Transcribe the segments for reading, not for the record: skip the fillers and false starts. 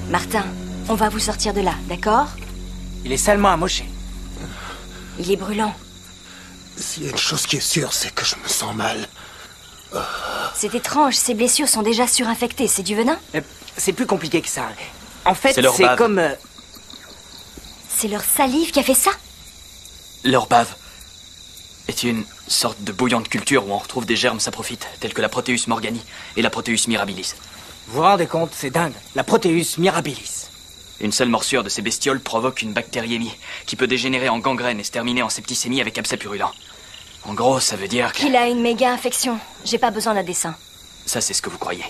Martin, on va vous sortir de là, d'accord? Il est salement amoché. Il est brûlant. S'il y a une chose qui est sûre, c'est que je me sens mal. C'est étrange, ses blessures sont déjà surinfectées. C'est du venin? C'est plus compliqué que ça. En fait, C'est leur c'est bave. comme... C'est leur salive qui a fait ça? Leur bave est une sorte de bouillon de culture où on retrouve des germes saprophytes, tels que la Proteus morgani et la Proteus mirabilis. Vous vous rendez compte, c'est dingue. La Proteus mirabilis. Une seule morsure de ces bestioles provoque une bactériémie, qui peut dégénérer en gangrène et se terminer en septicémie avec abcès purulent. En gros, ça veut dire que... Qu'il a une méga infection. J'ai pas besoin d'un dessin. Ça, c'est ce que vous croyez.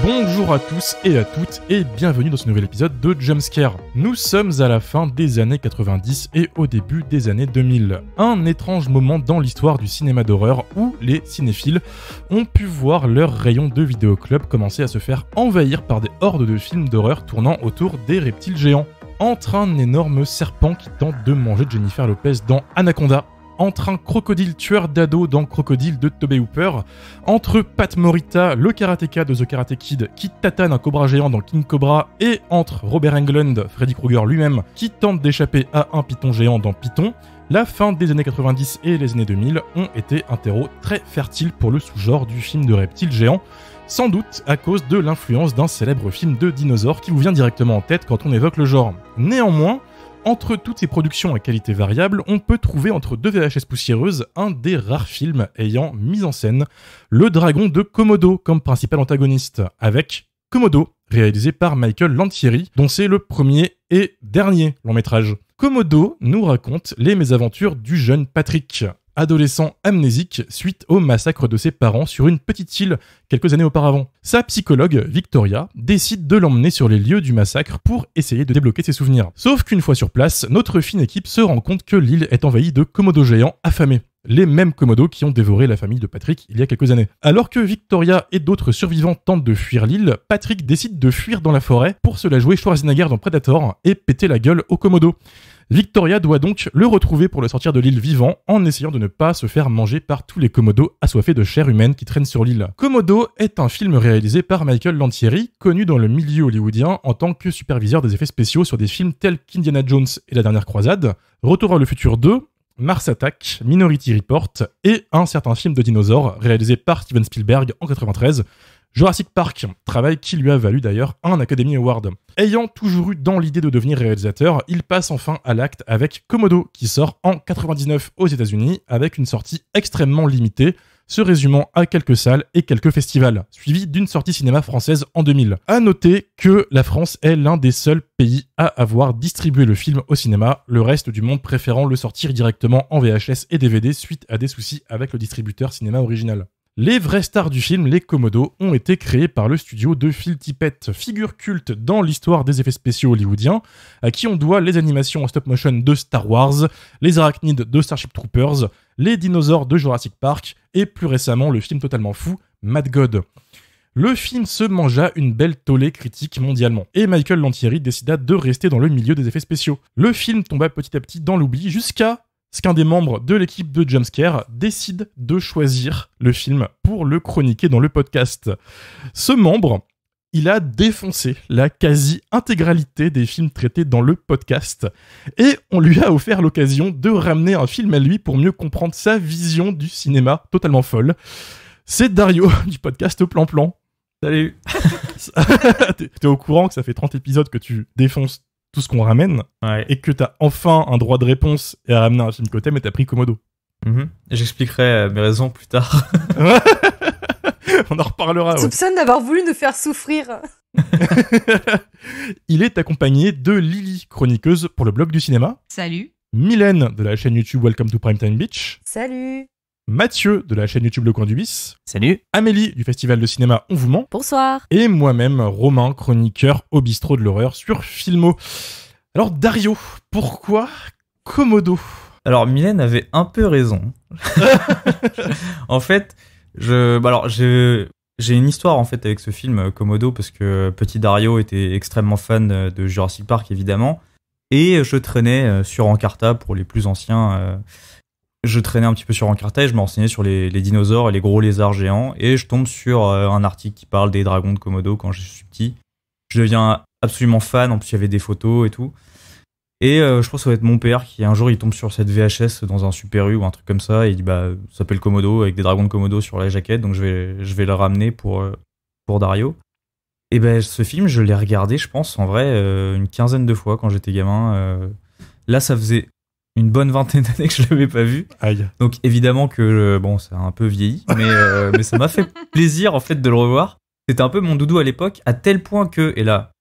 Bonjour à tous et à toutes et bienvenue dans ce nouvel épisode de Jumpscare. Nous sommes à la fin des années 90 et au début des années 2000. Un étrange moment dans l'histoire du cinéma d'horreur où les cinéphiles ont pu voir leur rayon de vidéoclub commencer à se faire envahir par des hordes de films d'horreur tournant autour des reptiles géants. Entre un énorme serpent qui tente de manger Jennifer Lopez dans Anaconda, entre un crocodile tueur d'ados dans Crocodile de Tobey Hooper, entre Pat Morita, le karatéka de The Karate Kid, qui tatane un cobra géant dans King Cobra, et entre Robert Englund, Freddy Krueger lui-même, qui tente d'échapper à un python géant dans Python, la fin des années 90 et les années 2000 ont été un terreau très fertile pour le sous-genre du film de reptiles géants, sans doute à cause de l'influence d'un célèbre film de dinosaures qui vous vient directement en tête quand on évoque le genre. Néanmoins, entre toutes ces productions à qualité variable, on peut trouver entre deux VHS poussiéreuses un des rares films ayant mis en scène le dragon de Komodo comme principal antagoniste, avec Komodo, réalisé par Michael Lantieri, dont c'est le premier et dernier long métrage. Komodo nous raconte les mésaventures du jeune Patrick, adolescent amnésique suite au massacre de ses parents sur une petite île quelques années auparavant. Sa psychologue, Victoria, décide de l'emmener sur les lieux du massacre pour essayer de débloquer ses souvenirs. Sauf qu'une fois sur place, notre fine équipe se rend compte que l'île est envahie de komodos géants affamés. Les mêmes komodos qui ont dévoré la famille de Patrick il y a quelques années. Alors que Victoria et d'autres survivants tentent de fuir l'île, Patrick décide de fuir dans la forêt pour se la jouer Schwarzenegger dans Predator et péter la gueule aux komodos. Victoria doit donc le retrouver pour le sortir de l'île vivant en essayant de ne pas se faire manger par tous les komodos assoiffés de chair humaine qui traînent sur l'île. Komodo est un film réalisé par Michael Lantieri, connu dans le milieu hollywoodien en tant que superviseur des effets spéciaux sur des films tels qu'Indiana Jones et la dernière croisade, Retour vers le futur 2, Mars Attack, Minority Report et un certain film de dinosaures réalisé par Steven Spielberg en 1993, Jurassic Park, travail qui lui a valu d'ailleurs un Academy Award. Ayant toujours eu dans l'idée de devenir réalisateur, il passe enfin à l'acte avec Komodo, qui sort en 99 aux États-Unis avec une sortie extrêmement limitée, se résumant à quelques salles et quelques festivals, suivi d'une sortie cinéma française en 2000. À noter que la France est l'un des seuls pays à avoir distribué le film au cinéma, le reste du monde préférant le sortir directement en VHS et DVD suite à des soucis avec le distributeur cinéma original. Les vraies stars du film, les Komodos, ont été créés par le studio de Phil Tippett, figure culte dans l'histoire des effets spéciaux hollywoodiens, à qui on doit les animations en stop-motion de Star Wars, les arachnides de Starship Troopers, les dinosaures de Jurassic Park, et plus récemment le film totalement fou, Mad God. Le film se mangea une belle tollée critique mondialement, et Michael Lantieri décida de rester dans le milieu des effets spéciaux. Le film tomba petit à petit dans l'oubli jusqu'à ce qu'un des membres de l'équipe de Jumpscare décide de choisir le film pour le chroniquer dans le podcast. Ce membre, il a défoncé la quasi-intégralité des films traités dans le podcast et on lui a offert l'occasion de ramener un film à lui pour mieux comprendre sa vision du cinéma totalement folle. C'est Dario du podcast Plan Plan. Salut. T'es au courant que ça fait 30 épisodes que tu défonces tout ce qu'on ramène, ouais, et que t'as enfin un droit de réponse et à ramener un film que t'aimes et t'as pris Komodo. J'expliquerai mes raisons plus tard. On en reparlera. Je soupçonne d'avoir voulu nous faire souffrir. Il est accompagné de Lily, chroniqueuse pour le blog du cinéma. Salut. Mylène de la chaîne YouTube Welcome to Primetime Beach. Salut. Mathieu de la chaîne YouTube Le Coin du Bis, Salut. Amélie du festival de cinéma On vous ment, Bonsoir. et moi-même, Romain, chroniqueur au bistrot de l'horreur sur Filmo. Alors Dario, pourquoi Komodo ? Alors, Mylène avait un peu raison. En fait, j'ai une histoire en fait avec ce film Komodo parce que petit Dario était extrêmement fan de Jurassic Park évidemment et je traînais sur Encarta pour les plus anciens. Je traînais un petit peu sur Encarta et je me renseignais sur les dinosaures et les gros lézards géants et je tombe sur un article qui parle des dragons de Komodo quand je suis petit. Je deviens absolument fan, en plus il y avait des photos et tout. Et je pense que ça va être mon père qui un jour il tombe sur cette VHS dans un Super U ou un truc comme ça et il dit ça s'appelle Komodo avec des dragons de Komodo sur la jaquette donc je vais le ramener pour Dario. Et ce film je l'ai regardé je pense en vrai une quinzaine de fois quand j'étais gamin. Là ça faisait une bonne vingtaine d'années que je l'avais pas vu. Aïe. Donc évidemment que ça a un peu vieilli mais ça m'a fait plaisir en fait de le revoir. C'était un peu mon doudou à l'époque à tel point que et là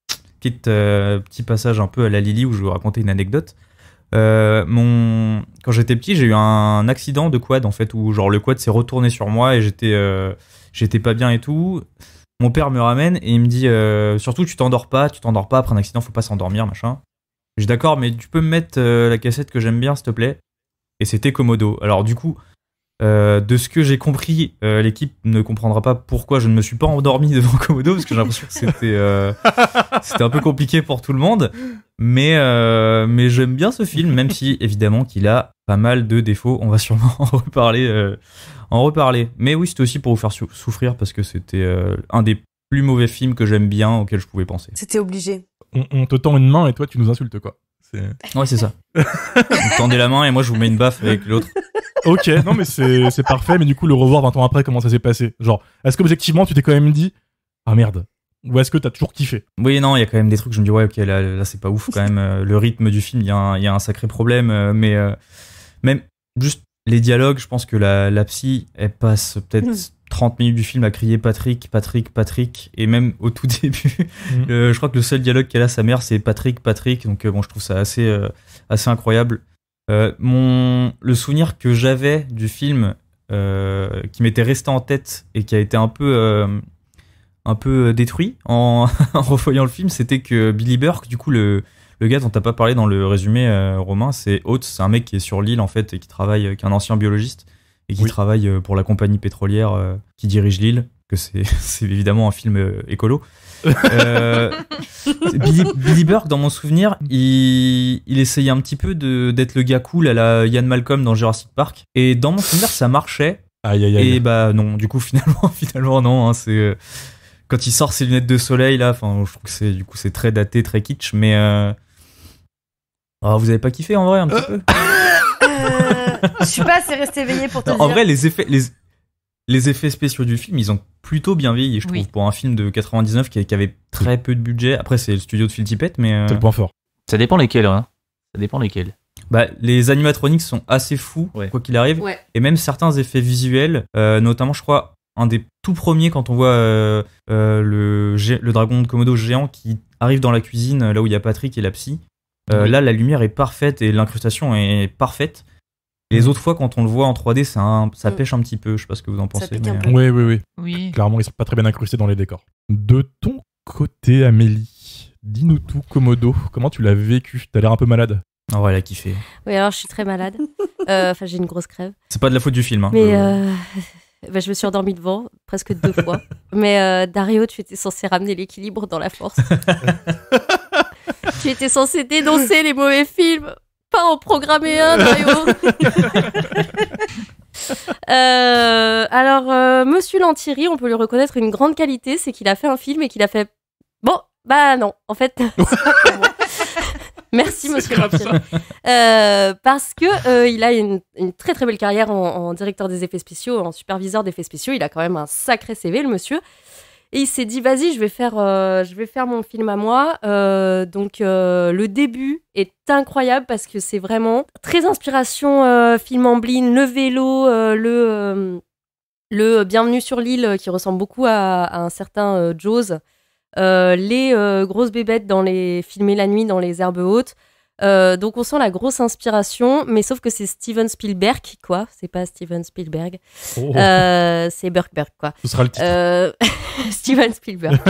petit passage un peu à la Lily où je vais vous raconter une anecdote. Quand j'étais petit, j'ai eu un accident de quad en fait où genre le quad s'est retourné sur moi et j'étais pas bien et tout. Mon père me ramène et il me dit surtout tu t'endors pas après un accident, faut pas s'endormir machin. Je dis d'accord, mais tu peux me mettre la cassette que j'aime bien s'il te plaît. Et c'était Komodo. Alors du coup de ce que j'ai compris, l'équipe ne comprendra pas pourquoi je ne me suis pas endormi devant Komodo parce que j'ai l'impression que c'était un peu compliqué pour tout le monde. Mais j'aime bien ce film, même si évidemment qu'il a pas mal de défauts. On va sûrement en reparler. Mais oui, c'était aussi pour vous faire souffrir parce que c'était un des plus mauvais films que j'aime bien auquel je pouvais penser. C'était obligé. On te tend une main et toi tu nous insultes quoi. Ouais, c'est ça. Vous tendez la main et moi je vous mets une baffe avec l'autre. Ok, non mais c'est parfait, mais du coup le revoir 20 ans après, comment ça s'est passé ? Genre, est-ce qu'objectivement tu t'es quand même dit « Ah merde !» Ou est-ce que t'as toujours kiffé ? Oui, non, il y a quand même des trucs, je me dis « Ouais, ok, là c'est pas ouf quand même. Le rythme du film, il y a un sacré problème. Mais même juste les dialogues, je pense que la psy, elle passe peut-être 30 minutes du film à crier Patrick. Et même au tout début, je crois que le seul dialogue qu'elle a sa mère, c'est Patrick. Donc je trouve ça assez incroyable. Le souvenir que j'avais du film qui m'était resté en tête et qui a été un peu détruit en revoyant le film, c'était que Billy Burke, du coup le gars dont t'as pas parlé dans le résumé Romain, c'est Oates, c'est un mec qui est sur l'île en fait et qui est un ancien biologiste et qui travaille pour la compagnie pétrolière qui dirige l'île, que c'est évidemment un film écolo. Billy Burke, dans mon souvenir, il essayait un petit peu d'être le gars cool à la Ian Malcolm dans Jurassic Park. Et dans mon souvenir, ça marchait. Aïe. Et non, du coup, finalement non. Hein, c'est quand il sort ses lunettes de soleil là. Enfin, je trouve que c'est très daté, très kitsch. Mais vous avez pas kiffé en vrai un petit peu? Je suis pas assez resté éveillé pour te dire. En vrai, les effets spéciaux du film, ils ont plutôt bien vieilli, je trouve, pour un film de 99 qui avait très peu de budget. Après, c'est le studio de Phil Tippett, mais... C'est le point fort. Ça dépend lesquels, hein. Ça dépend lesquels. Les animatroniques sont assez fous, quoi qu'il arrive. Ouais. Et même certains effets visuels, notamment, je crois, un des tout premiers, quand on voit le dragon de Komodo géant qui arrive dans la cuisine, là où il y a Patrick et la psy. Là, la lumière est parfaite et l'incrustation est parfaite. Les autres fois, quand on le voit en 3D, ça pêche un petit peu. Je sais pas ce que vous en pensez. Mais... Oui. Clairement, ils sont pas très bien incrustés dans les décors. De ton côté, Amélie, dis-nous tout, Komodo. Comment tu l'as vécu ? T'as l'air un peu malade. Ah ouais, elle a kiffé. Oui, alors je suis très malade. Enfin, j'ai une grosse crève. C'est pas de la faute du film. Hein. Mais je me suis endormie devant, presque 2 fois. Mais Dario, tu étais censé ramener l'équilibre dans la force. Tu étais censé dénoncer les mauvais films. Pas en programmer un, Dario. Alors, Monsieur Lantieri, on peut lui reconnaître une grande qualité, c'est qu'il a fait un film et qu'il a fait... Bon, non, en fait, c'est pas pour moi. Merci, Monsieur Lantieri. Parce que il a une très très belle carrière en directeur des effets spéciaux, en superviseur d'effets spéciaux. Il a quand même un sacré CV, le monsieur. Et il s'est dit, vas-y, je vais faire mon film à moi. Donc, le début est incroyable parce que c'est vraiment très inspiration film Amblin, le vélo, le Bienvenue sur l'île qui ressemble beaucoup à un certain Jaws, les grosses bébêtes filmées la nuit dans les herbes hautes. Donc on sent la grosse inspiration, mais sauf que c'est Steven Spielberg, quoi. C'est pas Steven Spielberg. C'est Berg, quoi. Ce sera le titre. Steven Spielberg.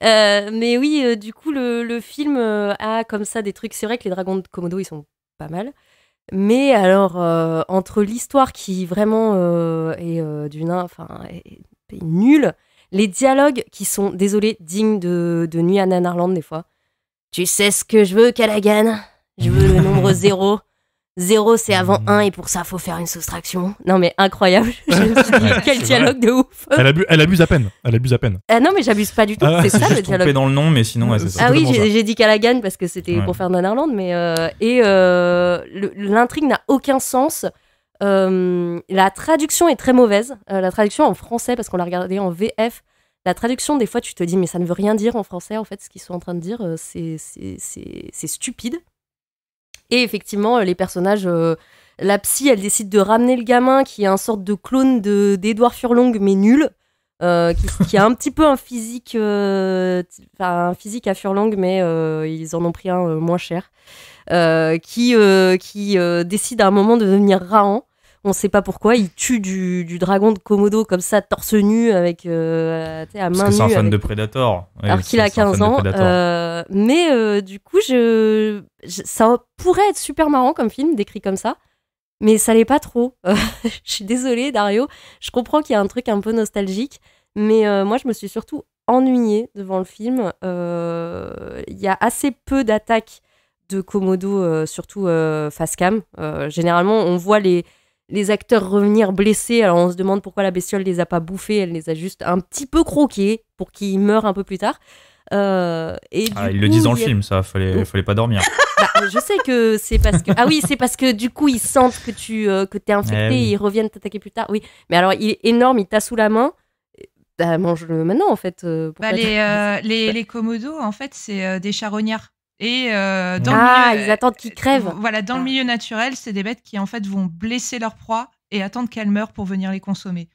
Mais oui, du coup, le film a comme ça des trucs. C'est vrai que les dragons de Komodo, ils sont pas mal. Mais alors, entre l'histoire qui vraiment est nulle, les dialogues qui sont, désolé, dignes de Nuit à Nanarland des fois. Tu sais ce que je veux, Callaghan ? Je veux le nombre 0. 0, c'est avant 1 et pour ça, faut faire une soustraction. Non, mais incroyable. Je me suis dit, quel dialogue de ouf. Elle abuse à peine. Ah non, mais j'abuse pas du tout. C'est ça le dialogue. Trompé dans le nom, mais sinon, ouais, c'est ça. Ah oui, j'ai dit Callaghan parce que c'était pour faire Nanarland, mais l'intrigue n'a aucun sens. La traduction est très mauvaise. La traduction en français, parce qu'on l'a regardé en VF. La traduction, des fois, tu te dis, mais ça ne veut rien dire en français, en fait, ce qu'ils sont en train de dire, c'est stupide. Et effectivement, les personnages, la psy, elle décide de ramener le gamin, qui est un sorte de clone d'Edouard Furlong, mais nul, qui a un petit peu un physique à Furlong, mais ils en ont pris un moins cher, qui décide à un moment de devenir Rahan. On sait pas pourquoi, il tue du dragon de Komodo comme ça, torse nu, avec à main nue. Parce que c'est un fan de Predator. Ouais, alors qu'il a 15 ans. Mais du coup, ça pourrait être super marrant comme film, décrit comme ça. Mais ça l'est pas trop. Je suis désolée, Dario. Je comprends qu'il y a un truc un peu nostalgique. Mais moi, je me suis surtout ennuyée devant le film. Il y a assez peu d'attaques de Komodo, surtout face cam. Généralement, on voit les acteurs revenir blessés, alors on se demande pourquoi la bestiole les a pas bouffés, elle les a juste un petit peu croqués pour qu'ils meurent un peu plus tard. Ils le disent dans le film, ça, fallait pas dormir. Je sais que c'est parce que... Ah oui, c'est parce que du coup, ils sentent que t'es infecté et ils reviennent t'attaquer plus tard. Oui, mais alors, il est énorme, il t'a sous la main. Mange-le maintenant, en fait. Les Komodos, en fait, c'est des charognards. Et dans le milieu, ils attendent qu'ils crèvent. Voilà, dans le milieu naturel, c'est des bêtes qui en fait vont blesser leur proie et attendre qu'elle meure pour venir les consommer.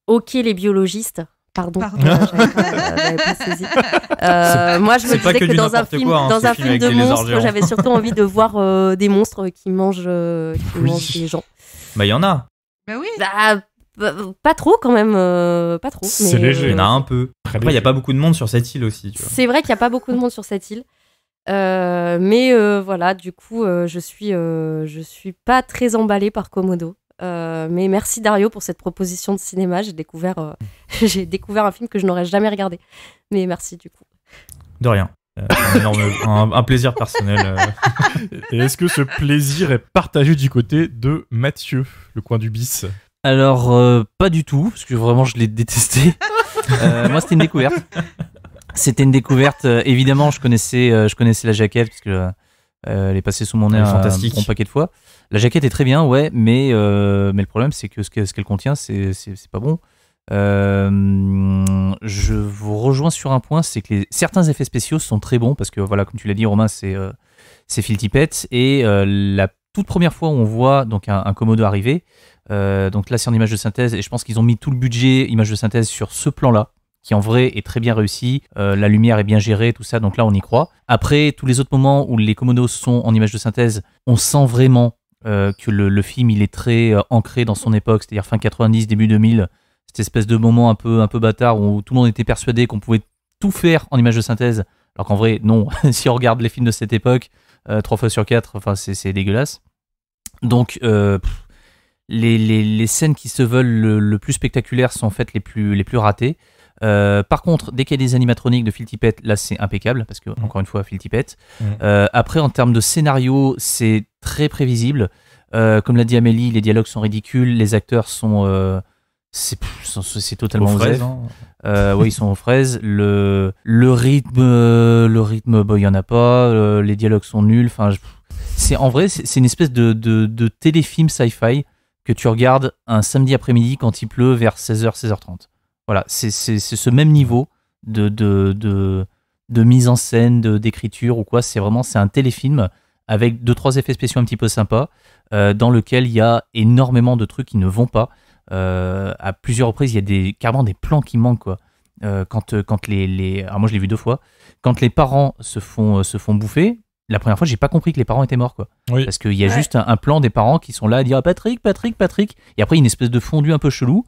Ok, les biologistes. Pardon. J'avais pas saisi. Moi, je me disais que dans un film de monstres, j'avais surtout envie de voir des monstres qui mangent des gens. Bah, il y en a. Bah oui. Pas trop quand même, pas trop. C'est léger. Il y en a un peu. Après, il n'y a pas beaucoup de monde sur cette île aussi. Tu vois. C'est vrai qu'il n'y a pas beaucoup de monde sur cette île. Mais voilà, du coup, je suis pas très emballée par Komodo. Mais merci Dario pour cette proposition de cinéma. J'ai découvert un film que je n'aurais jamais regardé. Mais merci du coup. De rien. Un plaisir personnel. Et est-ce que ce plaisir est partagé du côté de Mathieu, le coin du bis ? Alors, pas du tout, parce que vraiment je l'ai détesté. Moi, c'était une découverte. Évidemment, je connaissais la jaquette parce que elle est passée sous mon nez un bon paquet de fois. La jaquette est très bien, ouais, mais le problème c'est que ce qu'elle contient, c'est pas bon. Je vous rejoins sur un point, c'est que certains effets spéciaux sont très bons parce que voilà, comme tu l'as dit, Romain, c'est Phil Tippett et la toute première fois où on voit donc un Komodo arriver, donc là c'est en image de synthèse et je pense qu'ils ont mis tout le budget image de synthèse sur ce plan-là, qui en vrai est très bien réussi, la lumière est bien gérée, tout ça, donc là on y croit. Après, tous les autres moments où les Komodos sont en image de synthèse, on sent vraiment que le film il est très ancré dans son époque, c'est-à-dire fin 90, début 2000, cette espèce de moment un peu bâtard où tout le monde était persuadé qu'on pouvait tout faire en image de synthèse, alors qu'en vrai, non, si on regarde les films de cette époque, 3 fois sur 4, enfin, c'est dégueulasse. Donc, les scènes qui se veulent le plus spectaculaires sont en fait les plus ratées. Par contre, dès qu'il y a des animatroniques de Phil Tippett, là c'est impeccable parce que encore une fois Phil Tippett. Après, en termes de scénario, c'est très prévisible. Comme l'a dit Amélie, les dialogues sont ridicules, les acteurs sont c'est totalement osef. Oui, ils sont aux fraises. Le rythme, il y en a pas. Les dialogues sont nuls. Enfin, en vrai, c'est une espèce de téléfilm sci-fi que tu regardes un samedi après-midi quand il pleut vers 16h, 16h30. Voilà, c'est ce même niveau de mise en scène, d'écriture ou quoi. C'est un téléfilm avec 2-3 effets spéciaux un petit peu sympas, dans lequel il y a énormément de trucs qui ne vont pas. À plusieurs reprises, il y a carrément des plans qui manquent, quoi. Quand alors moi je l'ai vu 2 fois. Quand les parents se font bouffer, la première fois, j'ai pas compris que les parents étaient morts, quoi. Oui. Parce qu'il y a juste un plan des parents qui sont là à dire Patrick, Patrick, Patrick. Et après, une espèce de fondu un peu chelou.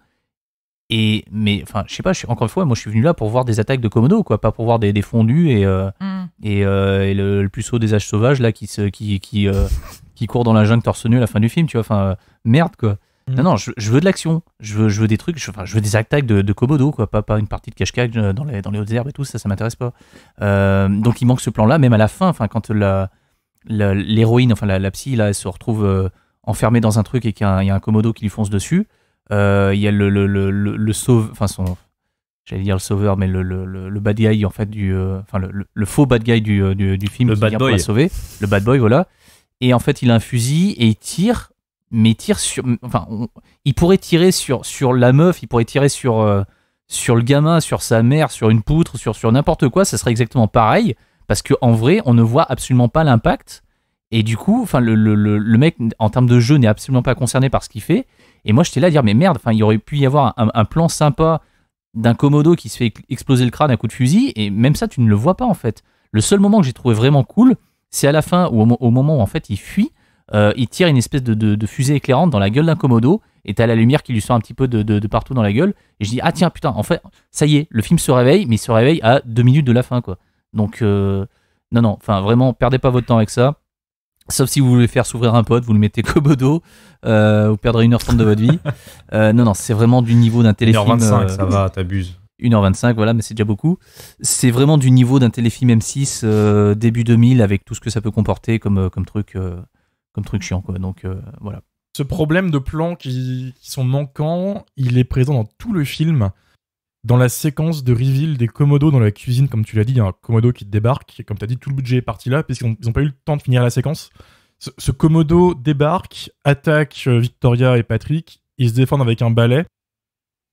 Mais enfin, je sais pas, encore une fois, moi je suis venu là pour voir des attaques de Komodo, quoi, pas pour voir des fondus et le puceau des âges sauvages là qui court dans la jungle torse nu à la fin du film, tu vois, enfin merde quoi. Non, je veux de l'action, je veux des trucs, je veux des attaques de Komodo, quoi, pas une partie de cache-cache dans les hautes herbes et tout, ça m'intéresse pas. Donc il manque ce plan-là, même à la fin, enfin quand l'héroïne, enfin la psy là, elle se retrouve enfermée dans un truc et qu'il y a un Komodo qui lui fonce dessus. Il y a le sauveur, enfin j'allais dire le sauveur, mais le bad guy en fait le faux bad guy du film le qui bad vient boy. pour la sauver, le bad boy, voilà. Et en fait il a un fusil et il tire, mais il tire sur, enfin il pourrait tirer sur la meuf, il pourrait tirer sur le gamin, sur sa mère, sur une poutre, sur n'importe quoi, ça serait exactement pareil, parce que en vrai on ne voit absolument pas l'impact. Et du coup, enfin, le mec, en termes de jeu, n'est absolument pas concerné par ce qu'il fait. Et moi, j'étais là à dire, mais merde, enfin, il aurait pu y avoir un plan sympa d'un Komodo qui se fait exploser le crâne à coup de fusil, et même ça, tu ne le vois pas, en fait. Le seul moment que j'ai trouvé vraiment cool, c'est à la fin, au moment où, en fait, il fuit, il tire une espèce de fusée éclairante dans la gueule d'un Komodo, et t'as la lumière qui lui sort un petit peu de partout dans la gueule, et je dis, ah tiens, putain, en fait, ça y est, le film se réveille, mais il se réveille à 2 minutes de la fin, quoi. Donc, non, enfin, vraiment, perdez pas votre temps avec ça. Sauf si vous voulez faire s'ouvrir un pote, vous le mettez Komodo, vous perdrez 1h30 de votre vie. Non, c'est vraiment du niveau d'un téléfilm. 1h25, ça va, t'abuses. 1h25, voilà, mais c'est déjà beaucoup. C'est vraiment du niveau d'un téléfilm M6 début 2000 avec tout ce que ça peut comporter comme truc chiant, quoi. Donc voilà. Ce problème de plans qui sont manquants, il est présent dans tout le film. Dans la séquence de reveal des Komodos dans la cuisine, comme tu l'as dit, il y a un Komodo qui débarque, et comme tu as dit, tout le budget est parti là, parce qu'ils n'ont pas eu le temps de finir la séquence. Ce Komodo débarque, attaque Victoria et Patrick, ils se défendent avec un balai,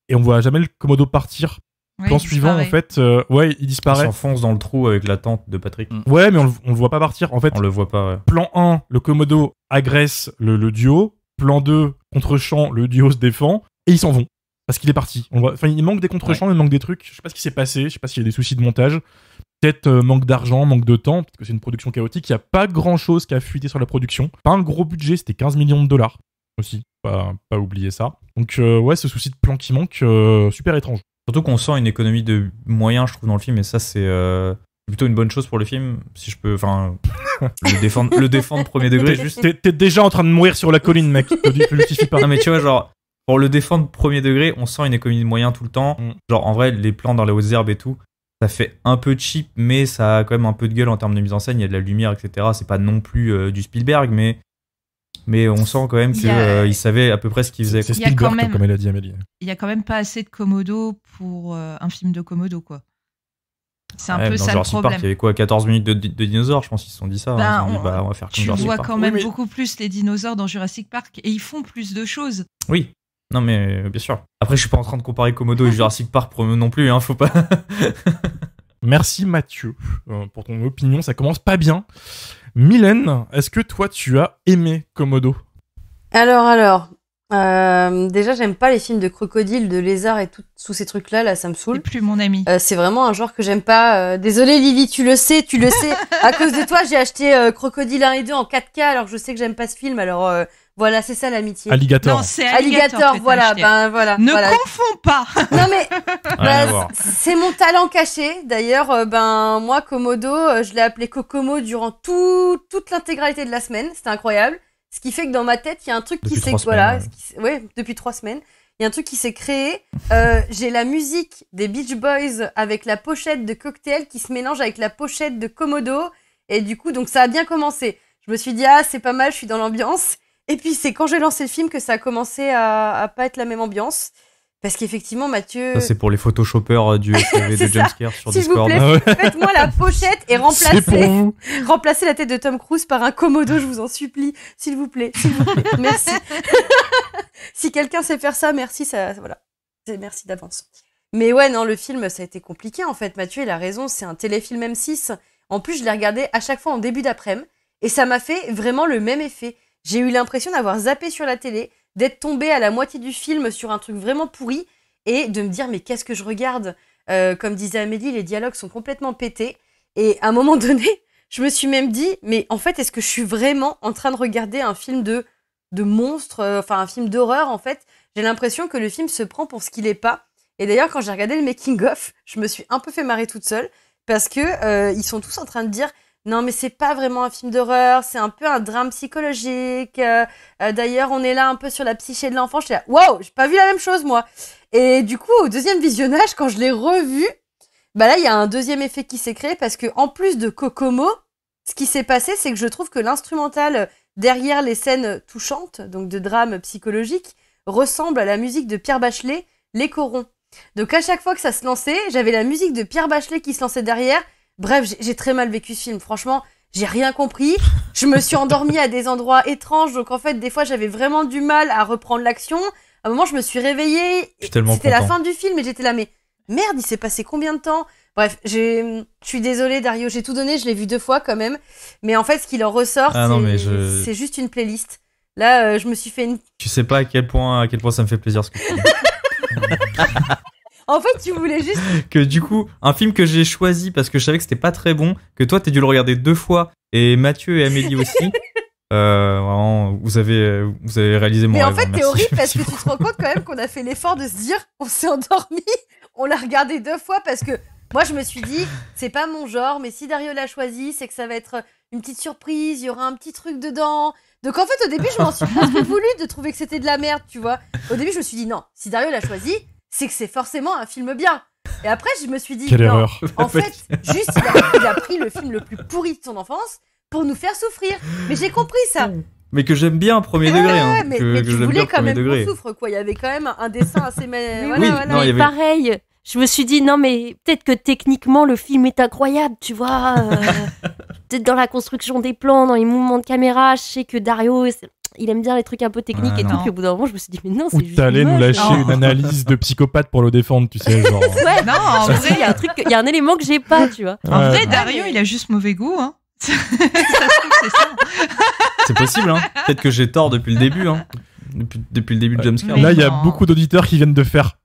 et on voit jamais le Komodo partir. Plan suivant, en fait, il disparaît. Il s'enfonce dans le trou avec la tente de Patrick. Ouais, mais on le voit pas partir. En fait, on le voit pas, ouais. Plan 1, le Komodo agresse le duo. Plan 2, contre-champ, le duo se défend, et ils s'en vont. Parce qu'il est parti. Il manque des contre-champs, il manque des trucs. Je sais pas ce qui s'est passé, je sais pas s'il y a des soucis de montage. Peut-être manque d'argent, manque de temps, parce que c'est une production chaotique. Il n'y a pas grand-chose qui a fuité sur la production. Pas un gros budget, c'était 15 millions de dollars aussi. Pas oublier ça. Donc ce souci de plan qui manque, super étrange. Surtout qu'on sent une économie de moyens, je trouve, dans le film, et ça, c'est plutôt une bonne chose pour le film, si je peux, le défendre premier degré. Juste. T'es déjà en train de mourir sur la colline, mec. Te justifie pas. Non, mais tu vois, genre, pour le défendre premier degré, on sent une économie de moyens tout le temps. Genre, en vrai, les plans dans les hautes herbes et tout, ça fait un peu cheap, mais ça a quand même un peu de gueule en termes de mise en scène. Il y a de la lumière, etc. C'est pas non plus du Spielberg, mais on sent quand même qu'il savait à peu près ce qu'il faisait. C'est Spielberg, comme elle a dit Amélie. Il y a quand même pas assez de Komodo pour un film de Komodo, quoi. C'est un peu ça le problème. Park, il y avait quoi, 14 minutes de dinosaures, je pense qu'ils se sont dit ça. On va faire comme Jurassic Park. Tu vois quand même beaucoup plus les dinosaures dans Jurassic Park et ils font plus de choses. Oui, non mais bien sûr. Après, je suis pas en train de comparer Komodo et Jurassic Park pour eux non plus, hein, faut pas. Merci Mathieu pour ton opinion, ça commence pas bien. Mylène, est-ce que toi tu as aimé Komodo ? Alors, déjà j'aime pas les films de crocodiles, de lézards et tout, tous ces trucs-là, là ça me saoule. C'est plus mon ami. C'est vraiment un genre que j'aime pas. Désolée Lily, tu le sais. À cause de toi, j'ai acheté Crocodile 1 et 2 en 4K alors que je sais que j'aime pas ce film, alors voilà, c'est ça l'amitié. Alligator. Non, c'est Alligator, voilà, acheté. voilà. Ne voilà. confonds pas. Non mais c'est mon talent caché. D'ailleurs, moi Komodo, je l'ai appelé Kokomo durant toute l'intégralité de la semaine. C'était incroyable. Ce qui fait que dans ma tête, il y a un truc qui s'est depuis 3 semaines. Il y a un truc qui s'est créé. J'ai la musique des Beach Boys avec la pochette de Cocktail qui se mélange avec la pochette de Komodo. Et du coup, donc ça a bien commencé. Je me suis dit, c'est pas mal, je suis dans l'ambiance. Et puis, c'est quand j'ai lancé le film que ça a commencé à pas être la même ambiance. Parce qu'effectivement, Mathieu... Ça, c'est pour les photoshopeurs du SAV de Jumpscare sur S'il Discord. vous plaît, faites-moi la pochette et remplacez la tête de Tom Cruise par un Komodo, je vous en supplie. S'il vous plaît. Merci. Si quelqu'un sait faire ça, merci, voilà. Merci d'avance. Mais ouais, non, le film, ça a été compliqué, en fait. Mathieu, il a raison, c'est un téléfilm M6. En plus, je l'ai regardé à chaque fois en début d'après-midi. Et ça m'a fait vraiment le même effet. J'ai eu l'impression d'avoir zappé sur la télé, d'être tombée à la moitié du film sur un truc vraiment pourri et de me dire mais qu'est-ce que je regarde, comme disait Amélie, les dialogues sont complètement pétés et à un moment donné je me suis même dit, mais en fait, est-ce que je suis vraiment en train de regarder un film de monstre, un film d'horreur, en fait. J'ai l'impression que le film se prend pour ce qu'il est pas. Et d'ailleurs, quand j'ai regardé le making-of, je me suis un peu fait marrer toute seule, parce que ils sont tous en train de dire, non, mais c'est pas vraiment un film d'horreur, c'est un peu un drame psychologique. D'ailleurs, on est là un peu sur la psyché de l'enfant. J'étais là, waouh, j'ai pas vu la même chose, moi. Et du coup, au deuxième visionnage, quand je l'ai revu, là, il y a un deuxième effet qui s'est créé, parce que en plus de Kokomo, ce qui s'est passé, c'est que je trouve que l'instrumental derrière les scènes touchantes, donc de drame psychologique, ressemble à la musique de Pierre Bachelet, Les Corons. Donc à chaque fois que ça se lançait, j'avais la musique de Pierre Bachelet qui se lançait derrière. Bref, j'ai très mal vécu ce film. Franchement, j'ai rien compris. Je me suis endormie à des endroits étranges. Donc en fait, des fois, j'avais vraiment du mal à reprendre l'action. À un moment, je me suis réveillée. C'était la fin du film et j'étais là, mais merde, il s'est passé combien de temps ? Bref, je suis désolée, Dario, j'ai tout donné, je l'ai vu 2 fois quand même. Mais en fait, ce qu'il en ressort, c'est juste une playlist. Là, je me suis fait une... Tu sais pas à quel point ça me fait plaisir ce que tu dis. En fait, tu voulais juste... Que du coup, un film que j'ai choisi parce que je savais que c'était pas très bon, que toi, t'as dû le regarder 2 fois, et Mathieu et Amélie aussi. Vraiment, vous avez réalisé mon rêve. Mais en fait, t'es horrible parce que tu te rends compte quand même qu'on a fait l'effort de se dire, on s'est endormi, on l'a regardé 2 fois parce que moi, je me suis dit, c'est pas mon genre, mais si Dario l'a choisi, c'est que ça va être une petite surprise, il y aura un petit truc dedans. Donc en fait, au début, je m'en suis presque voulu de trouver que c'était de la merde, tu vois. Au début, je me suis dit, non, si Dario l'a choisi, c'est que c'est forcément un film bien. Et après, je me suis dit, quelle non, erreur. En fait, juste, il a pris le film le plus pourri de son enfance pour nous faire souffrir. Mais j'ai compris ça. Mais que j'aime bien premier degré. Hein, mais que tu j'aime voulais bien quand même degré. qu'on souffre, quoi. Il y avait quand même un dessin assez... voilà. Non, il y avait... Pareil, je me suis dit, non mais peut-être que techniquement le film est incroyable, tu vois. Peut-être dans la construction des plans, dans les mouvements de caméra, je sais que Dario... Il aime bien les trucs un peu techniques et tout. Puis au bout d'un moment, je me suis dit, mais non, c'est juste. Ou t'allais nous lâcher une analyse de psychopathe pour le défendre, tu sais, genre. Ouais, non, en vrai, il y a un élément que j'ai pas, tu vois. En vrai, Dario, il a juste mauvais goût, hein. Ça se trouve, c'est ça. C'est possible, hein. Peut-être que j'ai tort depuis le début, hein. Depuis le début de Jumpscare. Là, il y a beaucoup d'auditeurs qui viennent de faire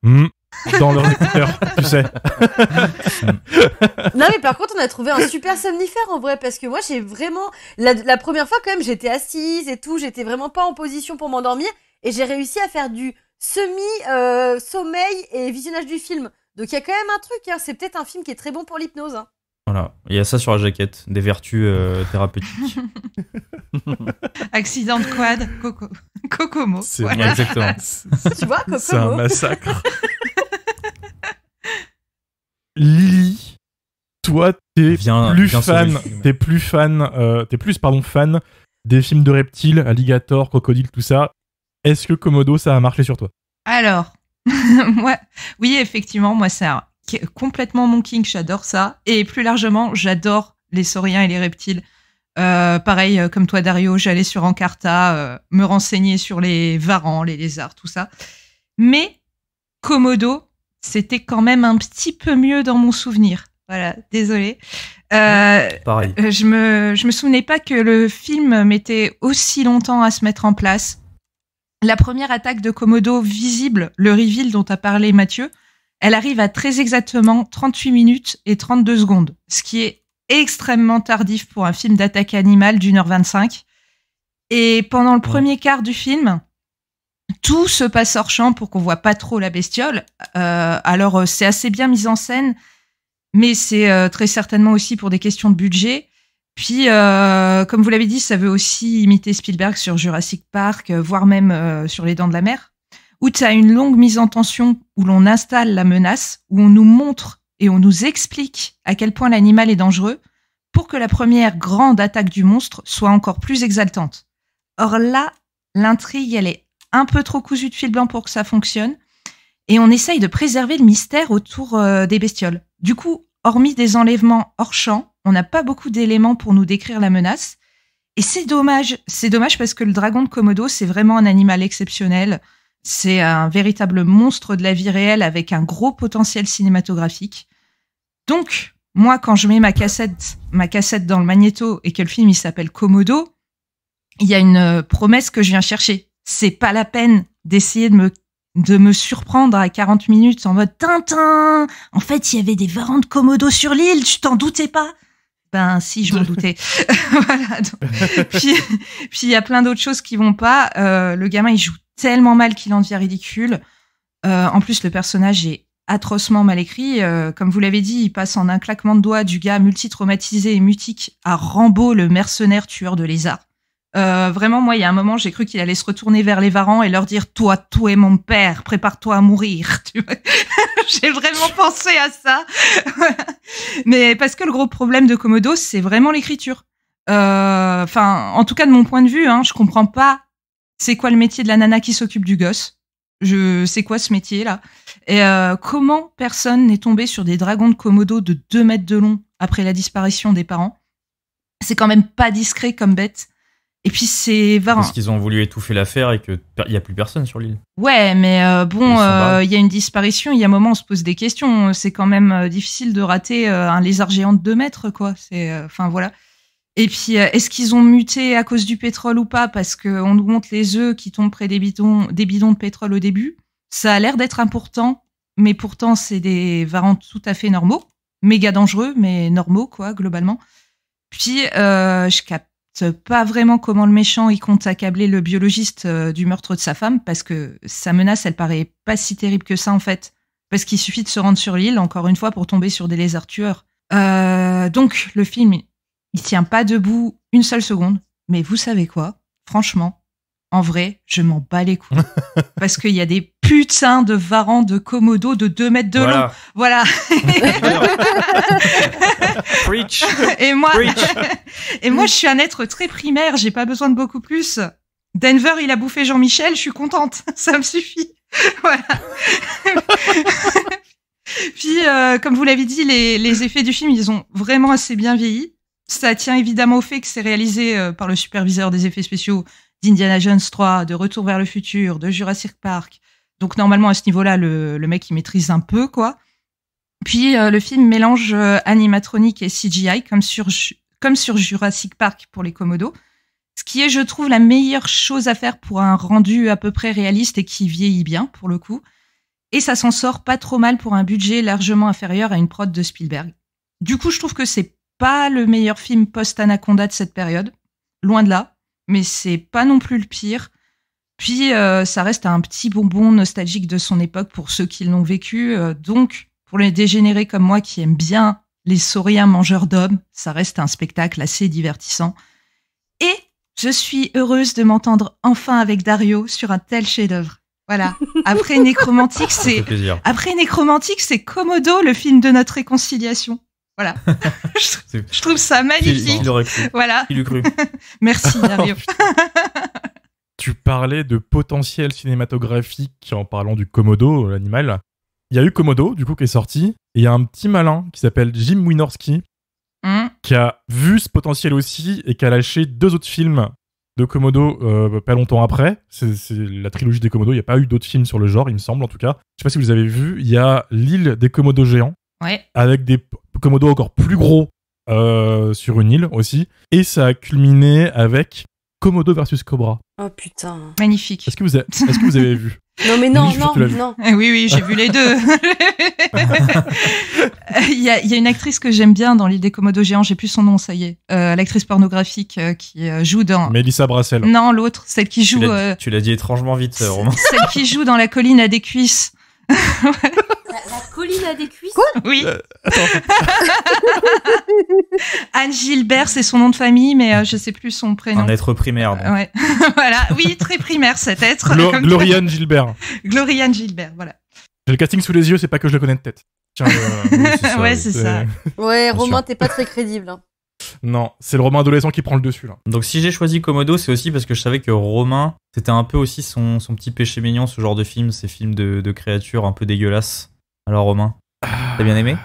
dans leur écouteur, tu sais. Non, mais par contre, on a trouvé un super somnifère en vrai, parce que moi, j'ai vraiment. La première fois, quand même, j'étais assise et tout, j'étais vraiment pas en position pour m'endormir, et j'ai réussi à faire du semi-sommeil et visionnage du film. Donc, il y a quand même un truc, hein. C'est peut-être un film qui est très bon pour l'hypnose. Hein. Voilà, il y a ça sur la jaquette, des vertus thérapeutiques. Accident de quad, Kokomo. C'est voilà. Exactement. Tu vois, Kokomo. C'est un massacre. Lily, toi, t'es plus fan des films de reptiles, alligator, crocodile, tout ça. Est-ce que Komodo, ça a marché sur toi ? Alors, oui, effectivement, moi, c'est complètement mon kink, j'adore ça. Et plus largement, j'adore les sauriens et les reptiles. Pareil, comme toi, Dario, j'allais sur Encarta me renseigner sur les varans, les lézards, tout ça. Mais Komodo, c'était quand même un petit peu mieux dans mon souvenir. Voilà, désolée. Pareil. Je me souvenais pas que le film mettait aussi longtemps à se mettre en place. La première attaque de Komodo visible, le reveal dont a parlé Mathieu, elle arrive à très exactement 38 minutes et 32 secondes, ce qui est extrêmement tardif pour un film d'attaque animale d'1h25. Et pendant le premier quart du film, tout se passe hors champ pour qu'on voit pas trop la bestiole. Alors, c'est assez bien mis en scène, mais c'est très certainement aussi pour des questions de budget. Puis, comme vous l'avez dit, ça veut aussi imiter Spielberg sur Jurassic Park, voire même sur Les Dents de la Mer, où tu as une longue mise en tension, où l'on installe la menace, où on nous montre et on nous explique à quel point l'animal est dangereux, pour que la première grande attaque du monstre soit encore plus exaltante. Or là, l'intrigue, elle est un peu trop cousue de fil blanc pour que ça fonctionne, et on essaye de préserver le mystère autour des bestioles. Du coup, hormis des enlèvements hors champ, on n'a pas beaucoup d'éléments pour nous décrire la menace, et c'est dommage parce que le dragon de Komodo, c'est vraiment un animal exceptionnel. C'est un véritable monstre de la vie réelle avec un gros potentiel cinématographique. Donc, moi, quand je mets ma cassette dans le magnéto et que le film il s'appelle Komodo, il y a une promesse que je viens chercher. C'est pas la peine d'essayer de me surprendre à 40 minutes en mode Tintin. En fait, il y avait des varans de Komodo sur l'île, tu t'en doutais pas. Ben si, je m'en doutais. Voilà. Puis il y a plein d'autres choses qui vont pas. Le gamin, il joue tellement mal qu'il en devient ridicule. En plus, le personnage est atrocement mal écrit. Comme vous l'avez dit, il passe en un claquement de doigts du gars multi-traumatisé et mutique à Rambo, le mercenaire tueur de lézards. Vraiment, moi, il y a un moment, j'ai cru qu'il allait se retourner vers les Varans et leur dire « Toi, tu es mon père, prépare-toi à mourir. » Tu vois. J'ai vraiment pensé à ça. Mais parce que le gros problème de Komodo, c'est vraiment l'écriture. Enfin, en tout cas, de mon point de vue, je comprends pas c'est quoi le métier de la nana qui s'occupe du gosse. C'est quoi ce métier-là? Et comment personne n'est tombé sur des dragons de Komodo de 2 mètres de long après la disparition des parents? C'est quand même pas discret comme bête. Et puis c'est varin. Parce qu'ils ont voulu étouffer l'affaire et qu'il n'y a plus personne sur l'île. Ouais, mais il y a une disparition, il y a un moment on se pose des questions. C'est quand même difficile de rater un lézard géant de 2 mètres, quoi. Enfin voilà. Et puis, est-ce qu'ils ont muté à cause du pétrole ou pas? Parce qu'on nous montre les œufs qui tombent près des bidons de pétrole au début. Ça a l'air d'être important, mais pourtant, c'est des varans tout à fait normaux. Méga dangereux, mais normaux, quoi, globalement. Puis, je capte pas vraiment comment le méchant, il compte accabler le biologiste du meurtre de sa femme, parce que sa menace, elle paraît pas si terrible que ça, en fait. Parce qu'il suffit de se rendre sur l'île, encore une fois, pour tomber sur des lézards tueurs. Donc, le film... il tient pas debout une seule seconde. Mais vous savez quoi? Franchement, en vrai, je m'en bats les couilles. Parce qu'il y a des putains de varans de Komodo de 2 mètres de long. Voilà. Preach. Et moi, je suis un être très primaire. J'ai pas besoin de beaucoup plus. Denver, il a bouffé Jean-Michel. Je suis contente. Ça me suffit. Voilà. Puis, comme vous l'avez dit, les effets du film, ils ont vraiment assez bien vieilli. Ça tient évidemment au fait que c'est réalisé par le superviseur des effets spéciaux d'Indiana Jones 3, de Retour vers le futur, de Jurassic Park. Donc normalement, à ce niveau-là, le mec, il maîtrise un peu, quoi. Puis le film mélange animatronique et CGI, comme sur Jurassic Park pour les Komodo. Ce qui est, je trouve, la meilleure chose à faire pour un rendu à peu près réaliste et qui vieillit bien, pour le coup. Et ça s'en sort pas trop mal pour un budget largement inférieur à une prod de Spielberg. Du coup, je trouve que c'est pas le meilleur film post-Anaconda de cette période, loin de là, mais c'est pas non plus le pire. Puis ça reste un petit bonbon nostalgique de son époque pour ceux qui l'ont vécu, donc pour les dégénérés comme moi qui aiment bien les sauriens mangeurs d'hommes, ça reste un spectacle assez divertissant. Et je suis heureuse de m'entendre enfin avec Dario sur un tel chef-d'œuvre. Voilà. Après Nécromantique, c'est Komodo, le film de notre réconciliation. Voilà. Je trouve ça magnifique. Il aurait cru. Voilà. Il eût cru. Merci, Dario. Tu parlais de potentiel cinématographique en parlant du Komodo, l'animal. Il y a eu Komodo, du coup, qui est sorti. Et il y a un petit malin qui s'appelle Jim Wynorski, qui a vu ce potentiel aussi et qui a lâché 2 autres films de Komodo pas longtemps après. C'est la trilogie des Komodo. Il n'y a pas eu d'autres films sur le genre, il me semble, en tout cas. Je sais pas si vous avez vu. Il y a l'île des Komodos géants. Ouais. Avec des Komodos encore plus gros sur une île aussi. Et ça a culminé avec Komodo versus Cobra. Oh putain. Magnifique. Est-ce que vous avez vu? Non mais non. Oui, j'ai vu les deux. Il y a une actrice que j'aime bien dans l'île des Komodos géants, j'ai plus son nom, ça y est. L'actrice pornographique qui joue dans... Mélissa Brassel. Non, l'autre, celle qui joue... Tu l'as dit étrangement vite, Romain. Celle qui joue dans La colline à des cuisses. La colline à des cuisses? Quoi? Oui. Anne Gilbert, c'est son nom de famille, mais je sais plus son prénom. Un être primaire. Donc. Ouais. Voilà. Oui, très primaire cet être. Gloriane Gilbert. Gloriane Gilbert, voilà. J'ai le casting sous les yeux, c'est pas que je le connais de tête. Tiens, oui, c'est ça. Ouais, Romain, t'es pas très crédible. Hein. Non, c'est le Romain adolescent qui prend le dessus là. Donc si j'ai choisi Komodo, c'est aussi parce que je savais que Romain, c'était un peu aussi son petit péché mignon, ce genre de film, ces films de créatures un peu dégueulasses. Alors Romain, t'as bien aimé?